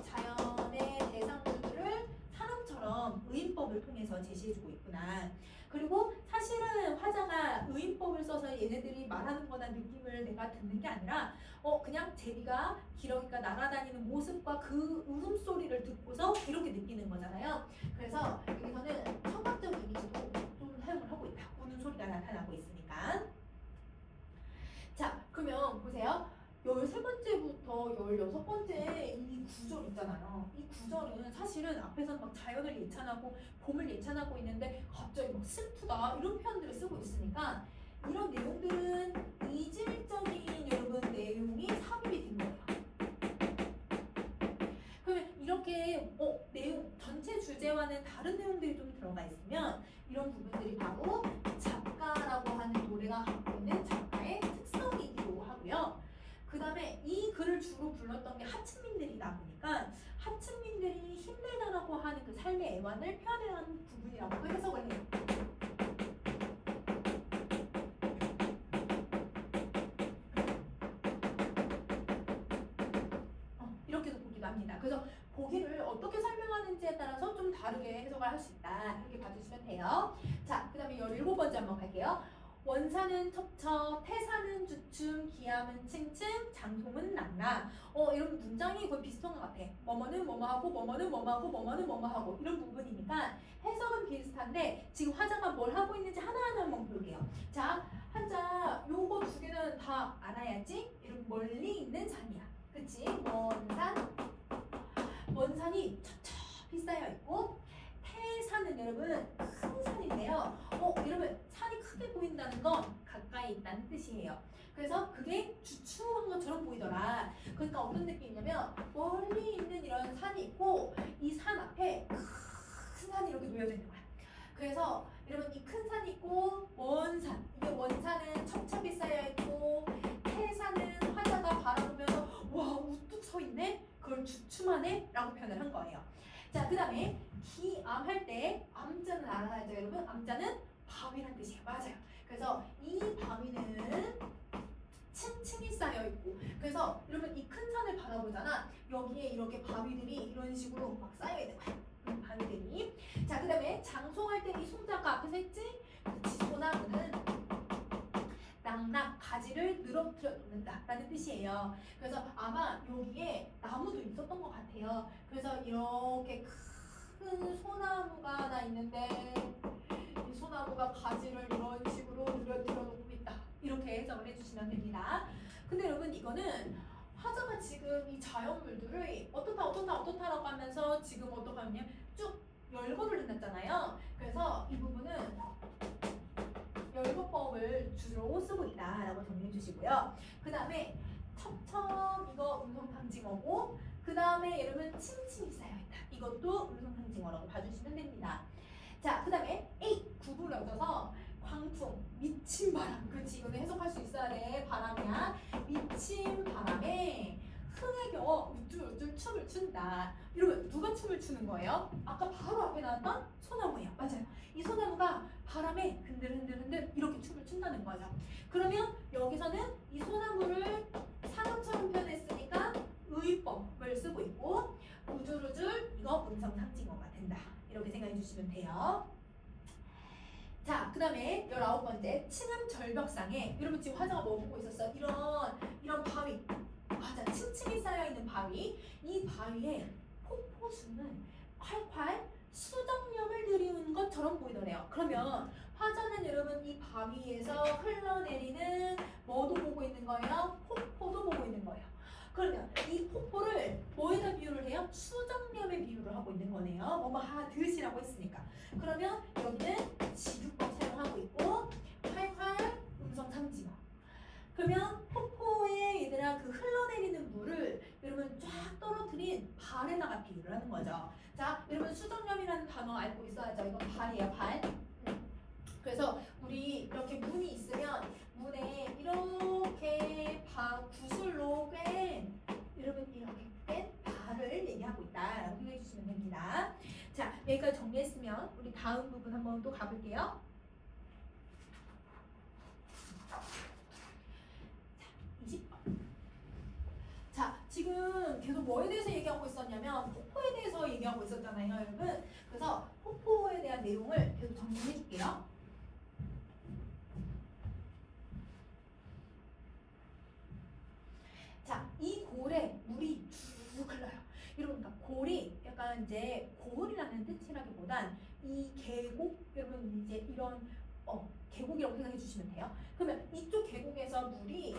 자연의 대상물들을 사람처럼 의인법을 통해서 제시해주고 있구나. 그리고 사실은 화자가 의인법을 써서 얘네들이 말하는 거나 느낌을 내가 듣는 게 아니라 그냥 제비가 기러기가 날아다니는 모습과 그 웃음소리를 듣고서 이렇게 느끼는 거잖아요. 그래서 여기서는 청각적 이미지도 좀 사용을 하고 있다. 우는 소리가 나타나고 있으니까. 자, 그러면 보세요. 13번째부터 16번째 이 구절 있잖아요. 이 구절은 사실은 앞에서는 막 자연을 예찬하고 봄을 예찬하고 있는데 갑자기 막 슬프다 이런 표현들을 쓰고 있으니까 이런 내용들은 이질적인 여러분 내용이 삽입이 된 거예요. 그러면 이렇게 내용 전체 주제와는 다른 내용들이 좀 들어가 있으면 이런 부분들이 바로 작가라고 하는 노래가 갖고 있는 작가의 특성이기도 하고요. 그 다음에 이 글을 주로 불렀던 게 하층민들이다 보니까 하층민들이 힘들다라고 하는 그 삶의 애환을 표현하는 부분이라고도 해석을 해요. 이렇게도 보기도 합니다. 그래서 보기를 어떻게 설명하는지에 따라서 좀 다르게 해석을 할 수 있다. 이렇게 봐주시면 돼요. 자, 그 다음에 17번째 한번 갈게요. 원사는 첩첩, 태사는 주춤, 기함은 층층, 장송은 낭낭. 이런 문장이 거의 비슷한 것 같아. 뭐뭐는 뭐뭐하고, 뭐뭐는 뭐뭐하고, 뭐뭐는 뭐뭐하고 이런 부분이니까 해석은 비슷한데 지금 화자가 뭘 하고 있는지 하나하나 한번 볼게요. 자, 한자 요거 두 개는 다 알아야지. 이런 멀리 있는 산이야. 그치? 원산이 첩첩히 쌓여 있고 태산은 여러분 큰 산인데요. 여러분 산이 크게 보인다는 건 가까이 있다는 뜻이에요. 그래서 그게 주춤한 것처럼 보이더라. 그러니까 어떤 느낌이냐면 멀리 있는 이런 산이 있고 이 산 앞에 큰 산이 이렇게 놓여져 있는 거야. 그래서 여러분 이 큰 산이 있고 원산, 이게 원산은 첩첩이 쌓여 있고 태산은 화자가 바라보면서 와 우뚝 서 있네. 그걸 주춤하네라고 표현을 한 거예요. 자, 그다음에 기암 할 때 암자는 알아야죠, 여러분. 암자는 바위란 뜻이에요. 맞아요. 그래서 이 바위는 층층이 쌓여 있고, 그래서 여러분 이 큰 산을 바라보잖아. 여기에 이렇게 바위들이 이런 식으로 막 쌓여 있는 거야. 바위들이. 자, 그다음에 장송할 때 이 송자가 앞에서 했지. 그치, 소나무는 낙낙 가지를 늘어뜨려 놓는다라는 뜻이에요. 그래서 아마 여기에 나무도 있었던 것 같아요. 그래서 이렇게 큰 소나무가 하나 있는데 이 소나무가 가지를 이런 식으로 늘어뜨려 놓고 있다. 이렇게 해석을 해주시면 됩니다. 근데 여러분 이거는 화자가 지금 이 자연물들을 어떻다라고 하면서 지금 어떻게 하냐면 쭉 열거를 해놨잖아요. 그래서 이 부분은 열거법을 주로 쓰고 있다라고 정리해 주시고요. 그 다음에 첩첩 이거 음성상징어고, 그 다음에 여러분 층층이 쌓여있다. 이것도 음성상징어라고 봐주시면 됩니다. 자, 그 다음에 A 구부러져서 광풍, 미친 바람. 그렇지, 이거는 해석할 수 있어야 돼. 바람이야. 미친 바람에 흥에 겨워 우쭐우쭐 춤을 춘다. 여러분 누가 춤을 추는 거예요? 아까 바로 앞에 나왔던 소나무예요. 맞아요. 이 소나무가 바람에 흔들흔들 이렇게 춤을 춘다는 거죠. 그러면 여기서는 이 소나무를 사람처럼 표현했으니까 의법을 쓰고 있고, 우줄우줄 이거 음성상징어가 된다. 이렇게 생각해 주시면 돼요. 자, 그 다음에 19번째 층암 절벽상에, 여러분 지금 화자가 뭐 보고 있었어? 이런 바위, 맞아, 층층이 쌓여있는 바위. 이 바위에 폭포수는 콸콸 수정염을 들이우는 것처럼 보이더래요. 그러면 화자는 여러분 이 바위에서 흘러내리는 뭐도 보고 있는 거예요? 폭포도 보고 있는 거예요. 그러면 이 폭포를 뭐에다 비유를 해요? 수정염에 비유를 하고 있는 거네요. 뭐뭐 하듯이라고 했으니까. 그러면 여기는 지주법 사용하고 있고, 콸콸 음성상징어. 그러면 폭포에 얘들아 그 흘러내리는 물을 여러분 쫙 떨어뜨린 발에다가 비유를 하는 거죠. 자, 여러분 수정염이라는 단어 알고 있어야죠. 이건 발이에요, 발. 그래서 우리 이렇게 문이 있으면 문에 이렇게 구슬로 꿰, 여러분 이렇게 꿰 발을 얘기하고 있다라고 생각해 주시면 됩니다. 자, 여기까지 정리했으면 우리 다음 부분 한번 또 가볼게요. 20번. 자, 지금 계속 뭐에 대해서 얘기하고 있었냐면 폭포에 대해서 얘기하고 있었잖아요, 여러분. 그래서 폭포에 대한 내용을 계속 정리해 줄게요. 자, 이 골에 물이 쭉 흘러요. 여러분, 그러니까 골이 약간 이제 고을이라는 뜻이라기보단 이 계곡, 여러분 이제 이런 계곡이라고 생각해 주시면 돼요. 그러면 이쪽 계곡에서 물이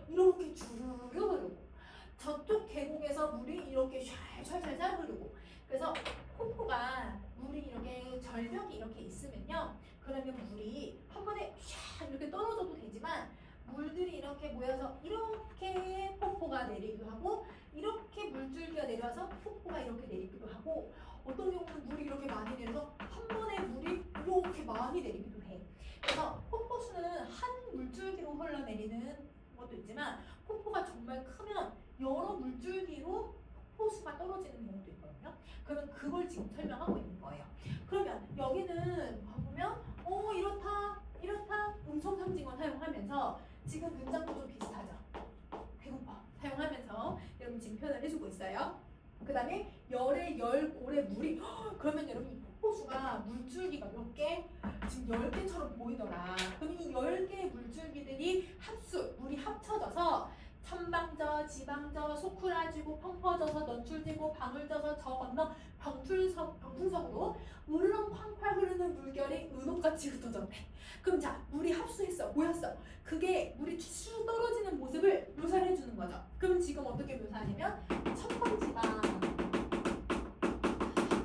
이렇게 주르르 흐르고, 저쪽 계곡에서 물이 이렇게 샬샬샬 흐르고, 그래서 폭포가 물이 이렇게 절벽이 이렇게 있으면요, 그러면 물이 한 번에 샥 이렇게 떨어져도 되지만 물들이 이렇게 모여서 이렇게 폭포가 내리기도 하고, 이렇게 물줄기가 내려와서 폭포가 이렇게 내리기도 하고, 어떤 경우는 물이 이렇게 많이 내려서 한 번에 물이 이렇게 많이 내리기도 해. 그래서 폭포수는 한 물줄기로 흘러내리는 것도 있지만, 폭포가 정말 크면 여러 물줄기로 폭포수가 떨어지는 경우도 있거든요. 그러면 그걸 지금 설명하고 있는 거예요. 그러면 여기는 보면 이렇다 음성상징어 사용하면서 지금 문장도 좀 비슷하죠. 배고파 사용하면서 여러분 지금 표현을 해주고 있어요. 그 다음에 열골의 물이, 그러면 여러분 이 폭포수가 물줄기가 몇 개? 지금 10개처럼 보이더라. 그럼 이 10개의 물줄기들이 물이 합쳐져서 천방저, 지방저, 소쿠라지고, 펑퍼져서, 넌출지고, 방울져서, 저 건너 병풍석으로 울렁쾅쾅 흐르는 물결이 은옥같이 흩어졌네. 그럼 자, 물이 합수했어, 모였어. 그게 물이 쭉 떨어지는 모습을 묘사를 해주는 거죠. 그럼 지금 어떻게 묘사하냐면 천방지방.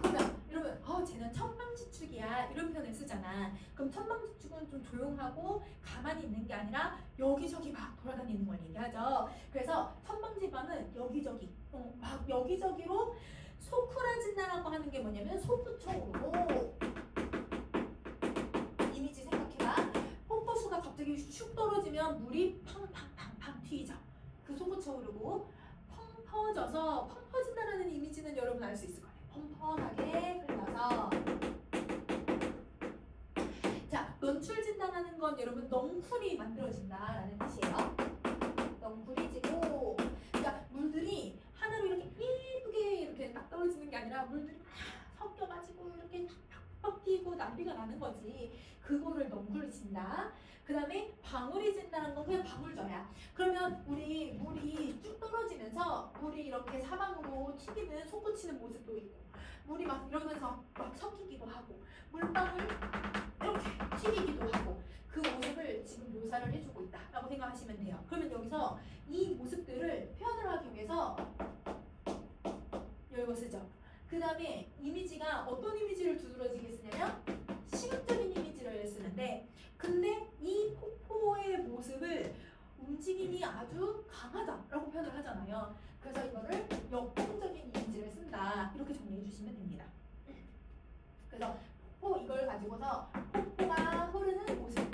그러면 여러분, 쟤는 천방지축이야 이런 표현을 쓰잖아. 있잖아. 그럼 천방지축은 좀 조용하고 가만히 있는 게 아니라 여기저기 막 돌아다니는 걸 얘기하죠. 그래서 천방지방은 여기저기 막 여기저기로 소쿠라진다라고 하는 게 뭐냐면 소부처로 이미지 생각해봐. 폭포수가 갑자기 슉 떨어지면 물이 팡팡팡팡 튀죠. 그 소부처 오르고 펑 퍼져서 펑 퍼진다라는 이미지는 여러분 알 수 있을 거예요. 펑펑하게 흘러서 자, 논출진다라는 건 여러분 넝쿨이 만들어진다라는 뜻이에요. 넝쿨이 지고 그러니까 물들이 하나로 이렇게 예쁘게 이렇게 딱 떨어지는 게 아니라 물들이 막 섞여가지고 이렇게 팍팍 튀고 난리가 나는 거지. 그거를 넝쿨이 진다. 그 다음에 방울이 진다는 건 그냥 방울져야. 그러면 우리 물이 쭉 떨어지면서 물이 이렇게 사방으로 튀기는 솟구치는 모습도 있고 물이 막 이러면서 막 섞이기도 하고 물방울 이렇게 튀기기도 하고 그 모습을 지금 묘사를 해주고 있다라고 생각하시면 돼요. 그러면 여기서 이 모습들을 표현을 하기 위해서 이거 쓰죠. 그 다음에 이미지가 어떤 이미지를 두드러지게 쓰냐면 시각적인 이미지를 쓰는데 근데 이 폭포의 모습을 움직임이 아주 강하다라고 표현을 하잖아요. 그래서 이거를 역동적인 이미지를 쓴다 이렇게 정리해 주시면 됩니다. 그래서 폭포 이걸 가지고서 폭포가 흐르는 모습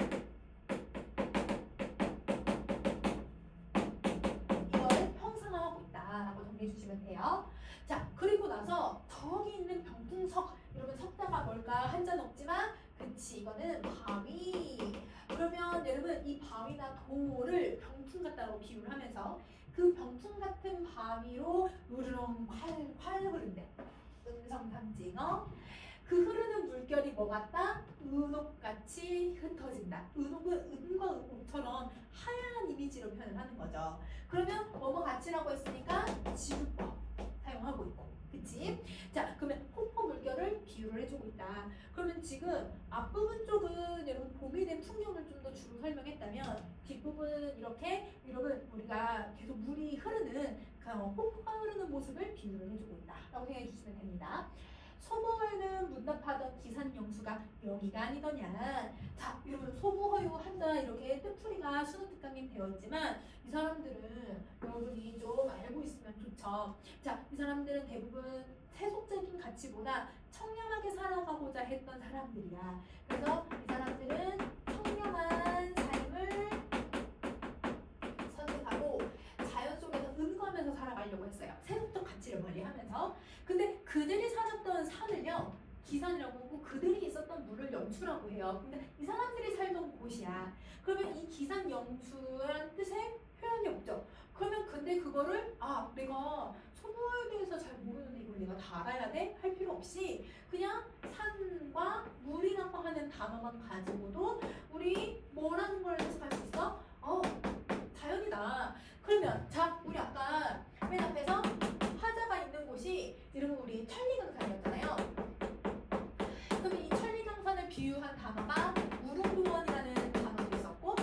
이걸 형상화하고 있다라고 정리해 주시면 돼요. 자 그리고 나서 저기 있는 병풍석 여러분 석자가 뭘까 한자 없지만 그치 이거는 바위. 그러면 여러분 이 바위나 돌을 병풍 같다고 비유를 하면서 그 병풍 같은 바위로 으르렁 활활 흐른대. 음성상징어. 그 흐르는 물결이 뭐 같다? 은옥같이 흩어진다. 은옥은 은과 은옥처럼 하얀 이미지로 표현을 하는 거죠. 그러면 뭐뭐 같이라고 했으니까 지구법 사용하고 있고. 그치? 자, 그러면 폭포 물결을 비유를 해주고 있다. 그러면 지금 앞부분 쪽은 여러분 봄이 된 풍경을 좀 더 주로 설명했다면 뒷부분은 이렇게 여러분 우리가 계속 물이 흐르는 폭포가 흐르는 모습을 비유를 해주고 있다라고 생각해 주시면 됩니다. 소부허유는 문답하던 기산영수가 여기가 아니더냐. 자, 여러분 소부허유 한다 이렇게 뜻풀이가 수능특강님 되어 있지만 이 사람들은 여러분이 좀 알고 있으면 좋죠. 자, 이 사람들은 대부분 세속적인 가치보다 청렴하게 살아가고자 했던 사람들이야. 그래서 이 사람들은 청렴한 삶을 선택하고 자연 속에서 은거하면서 살아가려고 했어요. 세속적 가치를 멀리하면서. 근데 그들이 살았던 산을요 기산이라고 하고 그들이 있었던 물을 영추라고 해요. 근데 이 사람들이 살던 곳이야. 그러면 이 기산 영추라는 뜻의 표현이 없죠. 그러면 근데 그거를 내가 소부에 대해서 잘 모르는데 이걸 내가 다 알아야 돼? 할 필요 없이 그냥 산과 물이라고 하는 단어만 가지고도 우리 뭐라는 걸 해석할 수 있어? 자연이다. 그러면 자 우리 아까 맨 앞에서 화자가 있는 곳이 이런 우리 천리강산이었잖아요. 그럼 이 천리강산을 비유한 단어가 무릉도원이라는 단어도 있었고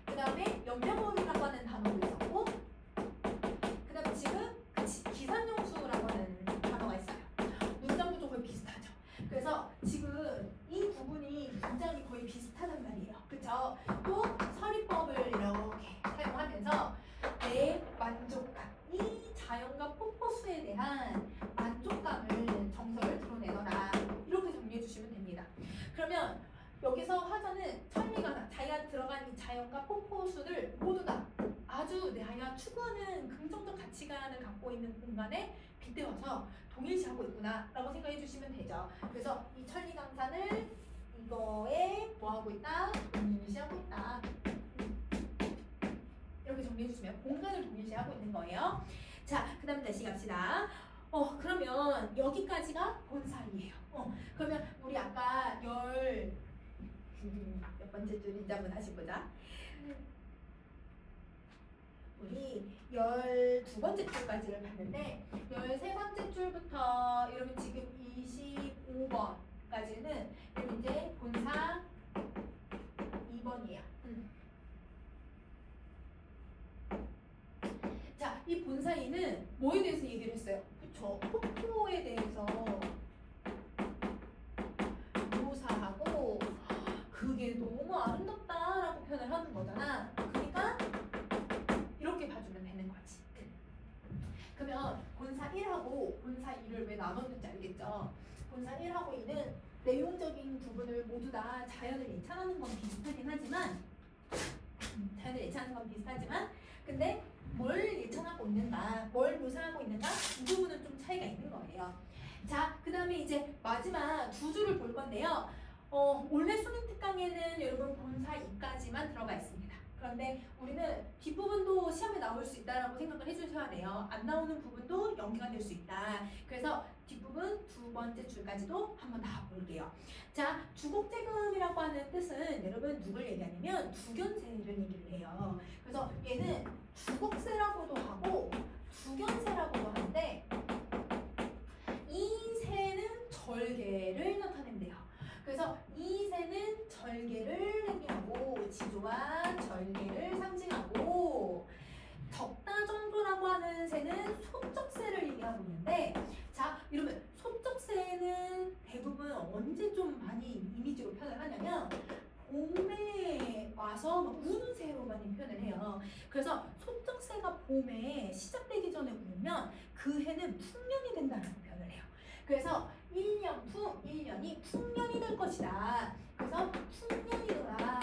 그 다음에 연명원이라고 하는 단어도 있었고 그 다음에 지금 기산용수라고 하는 단어가 있어요. 문장도 거의 비슷하죠. 그래서 지금 이 부분이 문장이 거의 비슷하단 말이에요. 그쵸? 또 서리법을 이렇게 사용하면서 내 만족감 이 자연과 폭포수에 대한 만족감을 정서를 드러내거나 이렇게 정리해 주시면 됩니다. 그러면 여기서 화자는 천리가 자기가 들어간 이 자연과 폭포수를 모두 다 아주 내가 추구하는 긍정적 가치관을 갖고 있는 공간에 빗대어서 동일시하고 있구나 라고 생각해 주시면 되죠. 그래서 이 천리강산을 이거에 뭐하고 있다? 동일시하고 있다. 이렇게 정리해주시면 공간을 동일시하고 있는 거예요. 자, 그 다음 다시 갑시다. 그러면 여기까지가 본사이에요. 그러면 우리 아까 몇 번째 줄인지 한번 다시 보자. 우리 12번째 줄까지를 봤는데 13번째 줄부터 여러분 지금 25번까지는 여러분 이제 본사 2번이에요. 자, 이 본사이는 뭐에 대해서 얘기를 했어요? 그쵸? 폭포에 대해서 묘사하고 표현을 하는 거잖아. 그러니까 이렇게 봐주면 되는 거지. 그러면 본사 1하고 본사 2를 왜 나눴는지 알겠죠? 본사 1하고 2는 내용적인 부분을 모두 다 자연을 예찬하는 건 비슷하긴 하지만 자연을 예찬하는 건 비슷하지만 근데 뭘 예찬하고 있는가, 뭘 묘사하고 있는가 이 부분은 좀 차이가 있는 거예요. 자, 그 다음에 이제 마지막 두 줄을 볼 건데요. 원래 수능 특강에는 여러분 본사 2까지만 들어가 있습니다. 그런데 우리는 뒷부분도 시험에 나올 수 있다라고 생각을 해주셔야 돼요. 안 나오는 부분도 연계가 될 수 있다. 그래서 뒷부분 두 번째 줄까지도 한번 다 볼게요. 자, 주곡재금이라고 하는 뜻은 여러분 누굴 얘기하냐면 두견세를 얘기를 해요. 그래서 얘는 주곡세라고도 하고 두견세라고도 하는데 이 세는 절개를 나타낸대요. 그래서 이 세는 절개를 의미하고 지조와 절개를 상징하고 적다 정도라고 하는 세는 소적세를 얘기하고 있는데 자, 여러분 소적세는 대부분 언제 좀 많이 이미지로 표현을 하냐면 봄에 와서 막 우는 새로 많이 표현을 해요. 그래서 소적세가 봄에 시작되기 전에 오면 그 해는 풍년이 된다는 표현을 해요. 그래서 1년이 풍년이 될 것이다. 그래서 풍년이더라.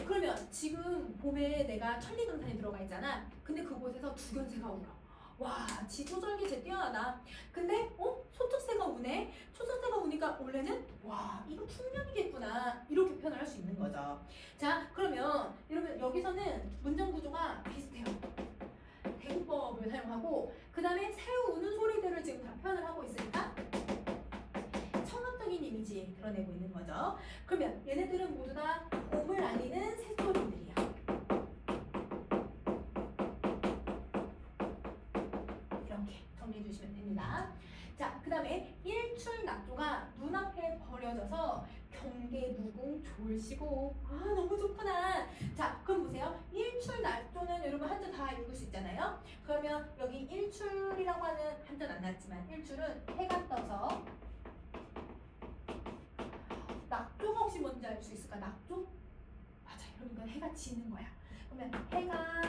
그러면 지금 봄에 내가 천리강산에 들어가 있잖아. 근데 그곳에서 두견새가 울어. 와, 지조절개제 뛰어나다. 근데 소적새가 우네. 소적새가 우니까 원래는 와, 이거 풍년이겠구나. 이렇게 표현을 할 수 있는 거죠. 자, 그러면 여러분 여기서는 문장 구조가 비슷해요. 대구법을 사용하고 그 다음에 새우 우는 소리들을 지금 다 표현을 하고 있으니까 청각적인 이미지 드러내고 있는 거죠. 그러면 얘네들은 모두 다 봄을 알리는 새소리들이야. 이렇게 정리해 주시면 됩니다. 자, 그 다음에 일출낙조가 눈앞에 버려져서 경계 무궁 졸시고 아 너무 좋구나. 자, 그럼 보세요. 일출낙조는 여러분 한자 다 읽을 수 있잖아요. 그러면 여기 일출이라고 하는 한자는 안 나왔지만 일출은 해가 떠서 낙조가 혹시 뭔지 알 수 있을까? 낙조? 맞아, 여러분 이건 해가 지는 거야. 그러면 해가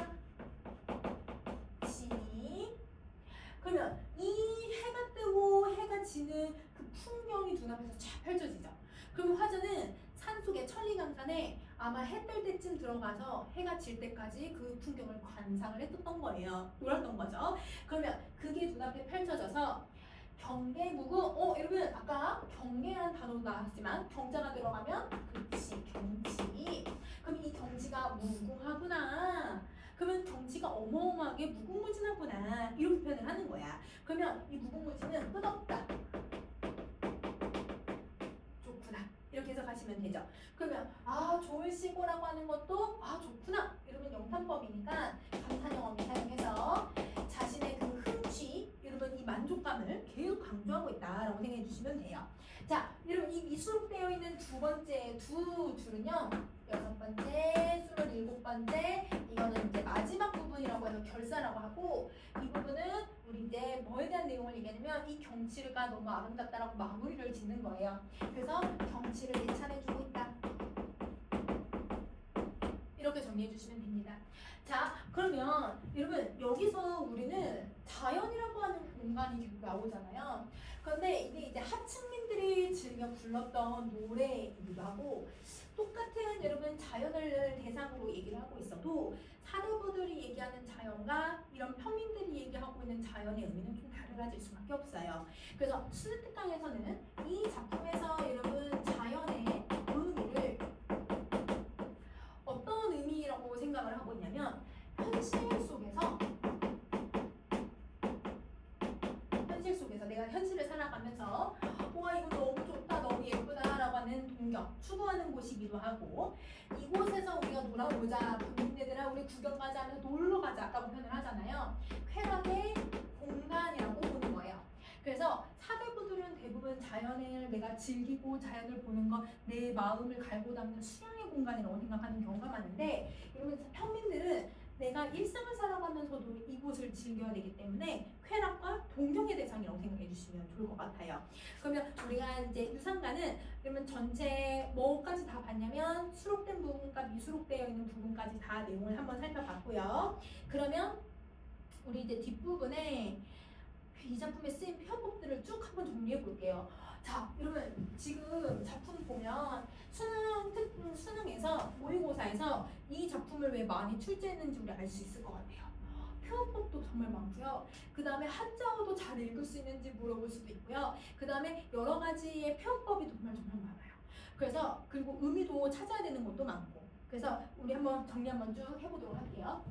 지 그러면 이 해가 뜨고 해가 지는 그 풍경이 눈앞에서 쫙 펼쳐지죠. 그러면 화자는 산속의 천리강산에 아마 해 뜰 때쯤 들어가서 해가 질 때까지 그 풍경을 관상을 했었던 거예요. 놀았던 거죠. 그러면 그게 눈앞에 펼쳐져서 경계무궁, 여러분 아까 경계라는 단어도 나왔지만 경자가 들어가면 그치 경치. 그럼 이 경치가 무궁하구나. 그러면 경치가 어마어마하게 무궁무진하구나. 이렇게 표현을 하는 거야. 그러면 이 무궁무진은 끝없다. 좋구나. 이렇게 해석하시면 되죠. 그러면 좋을시고라고 하는 것도 좋구나. 이러면 영탄법이니까 감탄영어를 사용해서 자신의 그 흥취, 여러분 이 만족감을 계속 강조하고 있다라고 생각해 주시면 돼요. 자, 여러분 이 수록되어 있는 두 번째 두 줄은요. 6번째, 27번째 이거는 이제 마지막 부분이라고 해서 결사라고 하고 이 부분은 우리 이제 뭐에 대한 내용을 얘기하냐면 이 경치가 너무 아름답다라고 마무리를 짓는 거예요. 그래서 경치를 예찬해주고 있다. 이렇게 정리해 주시면 됩니다. 자, 그러면 여러분 여기서 우리는 자연이라고 하는 공간이 계속 나오잖아요. 그런데 이게 이제 하층민들이 즐겨 불렀던 노래이기도 하고 똑같은 여러분 자연을 대상으로 얘기를 하고 있어도 사대부들이 얘기하는 자연과 이런 평민들이 얘기하고 있는 자연의 의미는 좀 다르질 수밖에 없어요. 그래서 수능 특강에서는 이 작품에서 여러분 자연의 의미를 어떤 의미라고 생각을 하고 있냐면 현실 속에서 내가 현실을 살아가면서 와 이거 너무 좋다 너무 예쁘다라고 하는 동경 추구하는 곳이기도 하고 이곳에서 우리가 놀아보자 국민들아 우리 구경 가자 하면서 놀러 가자라고 표현을 하잖아요. 쾌락의 공간이라고 보는 거예요. 그래서 사대부들은 대부분 자연을 내가 즐기고 자연을 보는 것 내 마음을 갈고 닦는 수양의 공간이라고 생각하는 경우가 많은데 여러분 평민들은 내가 일상을 살아가면서도 이곳을 즐겨야 되기 때문에 쾌락과 동경의 대상이라고 생각해 주시면 좋을 것 같아요. 그러면 우리가 이제 유상가는 그러면 전체 뭐까지 다 봤냐면 수록된 부분과 미수록되어 있는 부분까지 다 내용을 한번 살펴봤고요. 그러면 우리 이제 뒷부분에 이 작품에 쓰인 표현법들을 쭉 한번 정리해 볼게요. 자, 여러분 지금 작품 보면 수능에서 모의고사에서 이 작품을 왜 많이 출제했는지 우리 알 수 있을 것 같아요. 표현법도 정말 많고요. 그 다음에 한자어도 잘 읽을 수 있는지 물어볼 수도 있고요. 그 다음에 여러 가지의 표현법이 정말 많아요. 그래서 그리고 의미도 찾아야 되는 것도 많고. 그래서 우리 한번 정리 한번 쭉 해보도록 할게요.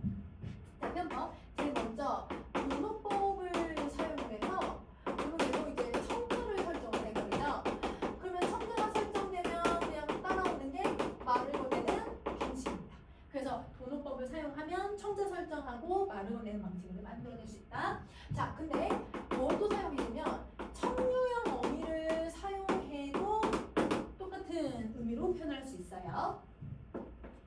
자, 표현법 제일 먼저 문어법을 사용해서 그리고 이제 청자를 설정을 해버리죠. 그러면 청자가 설정되면 그냥 따라오는 게 말을 보내는 방식입니다. 그래서 도노법을 사용하면 청자 설정하고 말을 보내는 방식을 만들어낼 수 있다. 자, 근데 뭐도 사용해주면 청유형 어미를 사용해도 똑같은 의미로 표현할 수 있어요.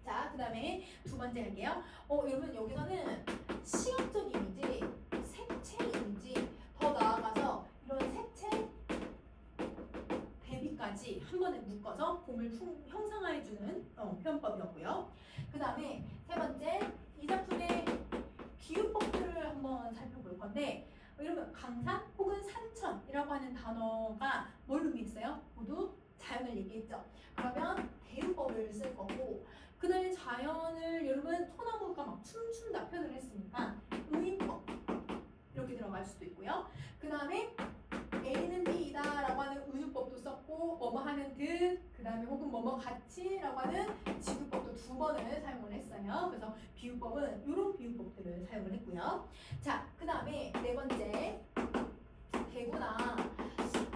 자, 그 다음에 두 번째 할게요. 여러분 여기서는 시각적 이미지, 색채 이미지, 더 나아가서 이런 색채, 대비까지 한 번에 묶어서 봄을 형상화해주는 표현법이었고요. 그 다음에 세 번째, 이 작품의 비유법들을 한번 살펴볼 건데 여러분 강산 혹은 산천이라고 하는 단어가 뭘 의미했어요? 모두 자연을 얘기했죠. 그러면 대유법을 쓸 거고 그 다음에 자연을 여러분 소나무가 막 춤춘다 표현을 했으니까 의인법 이렇게 들어갈 수도 있고요. 그 다음에 A는 B이다 라고 하는 은유법도 썼고 뭐뭐 하는 듯, 그 다음에 혹은 뭐뭐 같이 라고 하는 지구법도 두 번을 사용을 했어요. 그래서 비유법은 이런 비유법들을 사용을 했고요. 자, 그 다음에 네 번째 대구나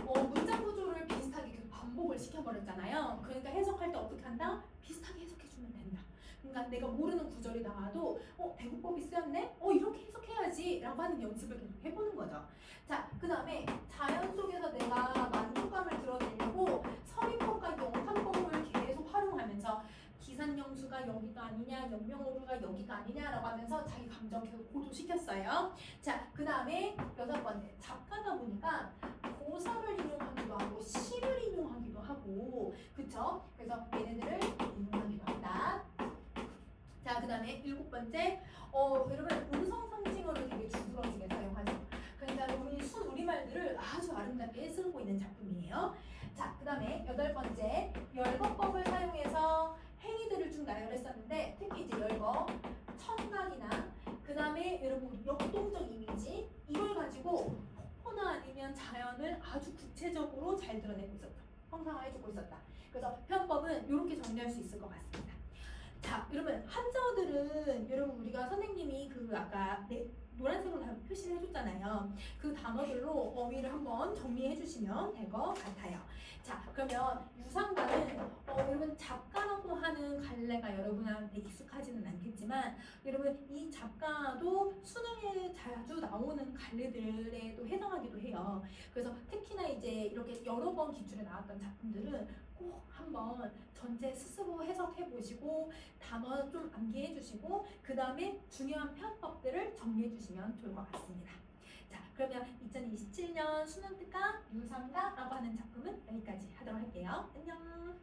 문장 구조를 비슷하게 계속 반복을 시켜버렸잖아요. 그러니까 해석할 때 어떻게 한다? 비슷하게 해석해주면 된다. 그러니까 내가 모르는 구절이 나와도 대구법이 쓰였네? 이렇게 해석해야지 라고 하는 연습을 계속 해보는 거죠. 자, 그 다음에 자연 속에서 내가 만족감을 드러내려고 서민법과 영탄법을 계속 활용하면서 기산영수가 여기가 아니냐, 영명오류가 여기가 아니냐라고 하면서 자기 감정 계속 고조시켰어요. 자, 그 다음에 여섯 번째, 작가다 보니까 고사를 인용하기도 하고 시를 인용하기도 하고 그쵸? 그래서 얘네들을 인용하기도 한다. 자, 그 다음에 일곱 번째, 여러분 음성 상징어를 되게 두드러지게 사용하죠. 그러니까 우리 순우리말들을 아주 아름답게 쓰고 있는 작품이에요. 자, 그 다음에 여덟 번째, 열거법을 사용해서 행위들을 쭉 나열했었는데 특히 이제 열거, 청각이나 그 다음에 여러분 역동적 이미지 이걸 가지고 폭포나 아니면 자연을 아주 구체적으로 잘 드러내고 있었다. 형상화해주고 있었다. 그래서 표현법은 이렇게 정리할 수 있을 것 같습니다. 자, 여러분 한자어들은 여러분 우리가 선생님이 그 아까 노란색으로 다 표시를 해줬잖아요. 그 단어들로 어휘를 한번 정리해 주시면 될 것 같아요. 자, 그러면 유상가는 여러분 작가라고 하는 갈래가 여러분한테 익숙하지는 않겠지만 여러분 이 작가도 수능에 자주 나오는 갈래들에도 해당하기도 해요. 그래서 특히나 이제 이렇게 여러 번 기출에 나왔던 작품들은 꼭 한번 전체 스스로 해석해 보시고 단어 좀 암기해 주시고 그 다음에 중요한 표현법들을 정리해 주시면 좋을 것 같습니다. 자, 그러면 2027년 수능 특강 유상가라고 하는 작품은 여기까지 하도록 할게요. 안녕.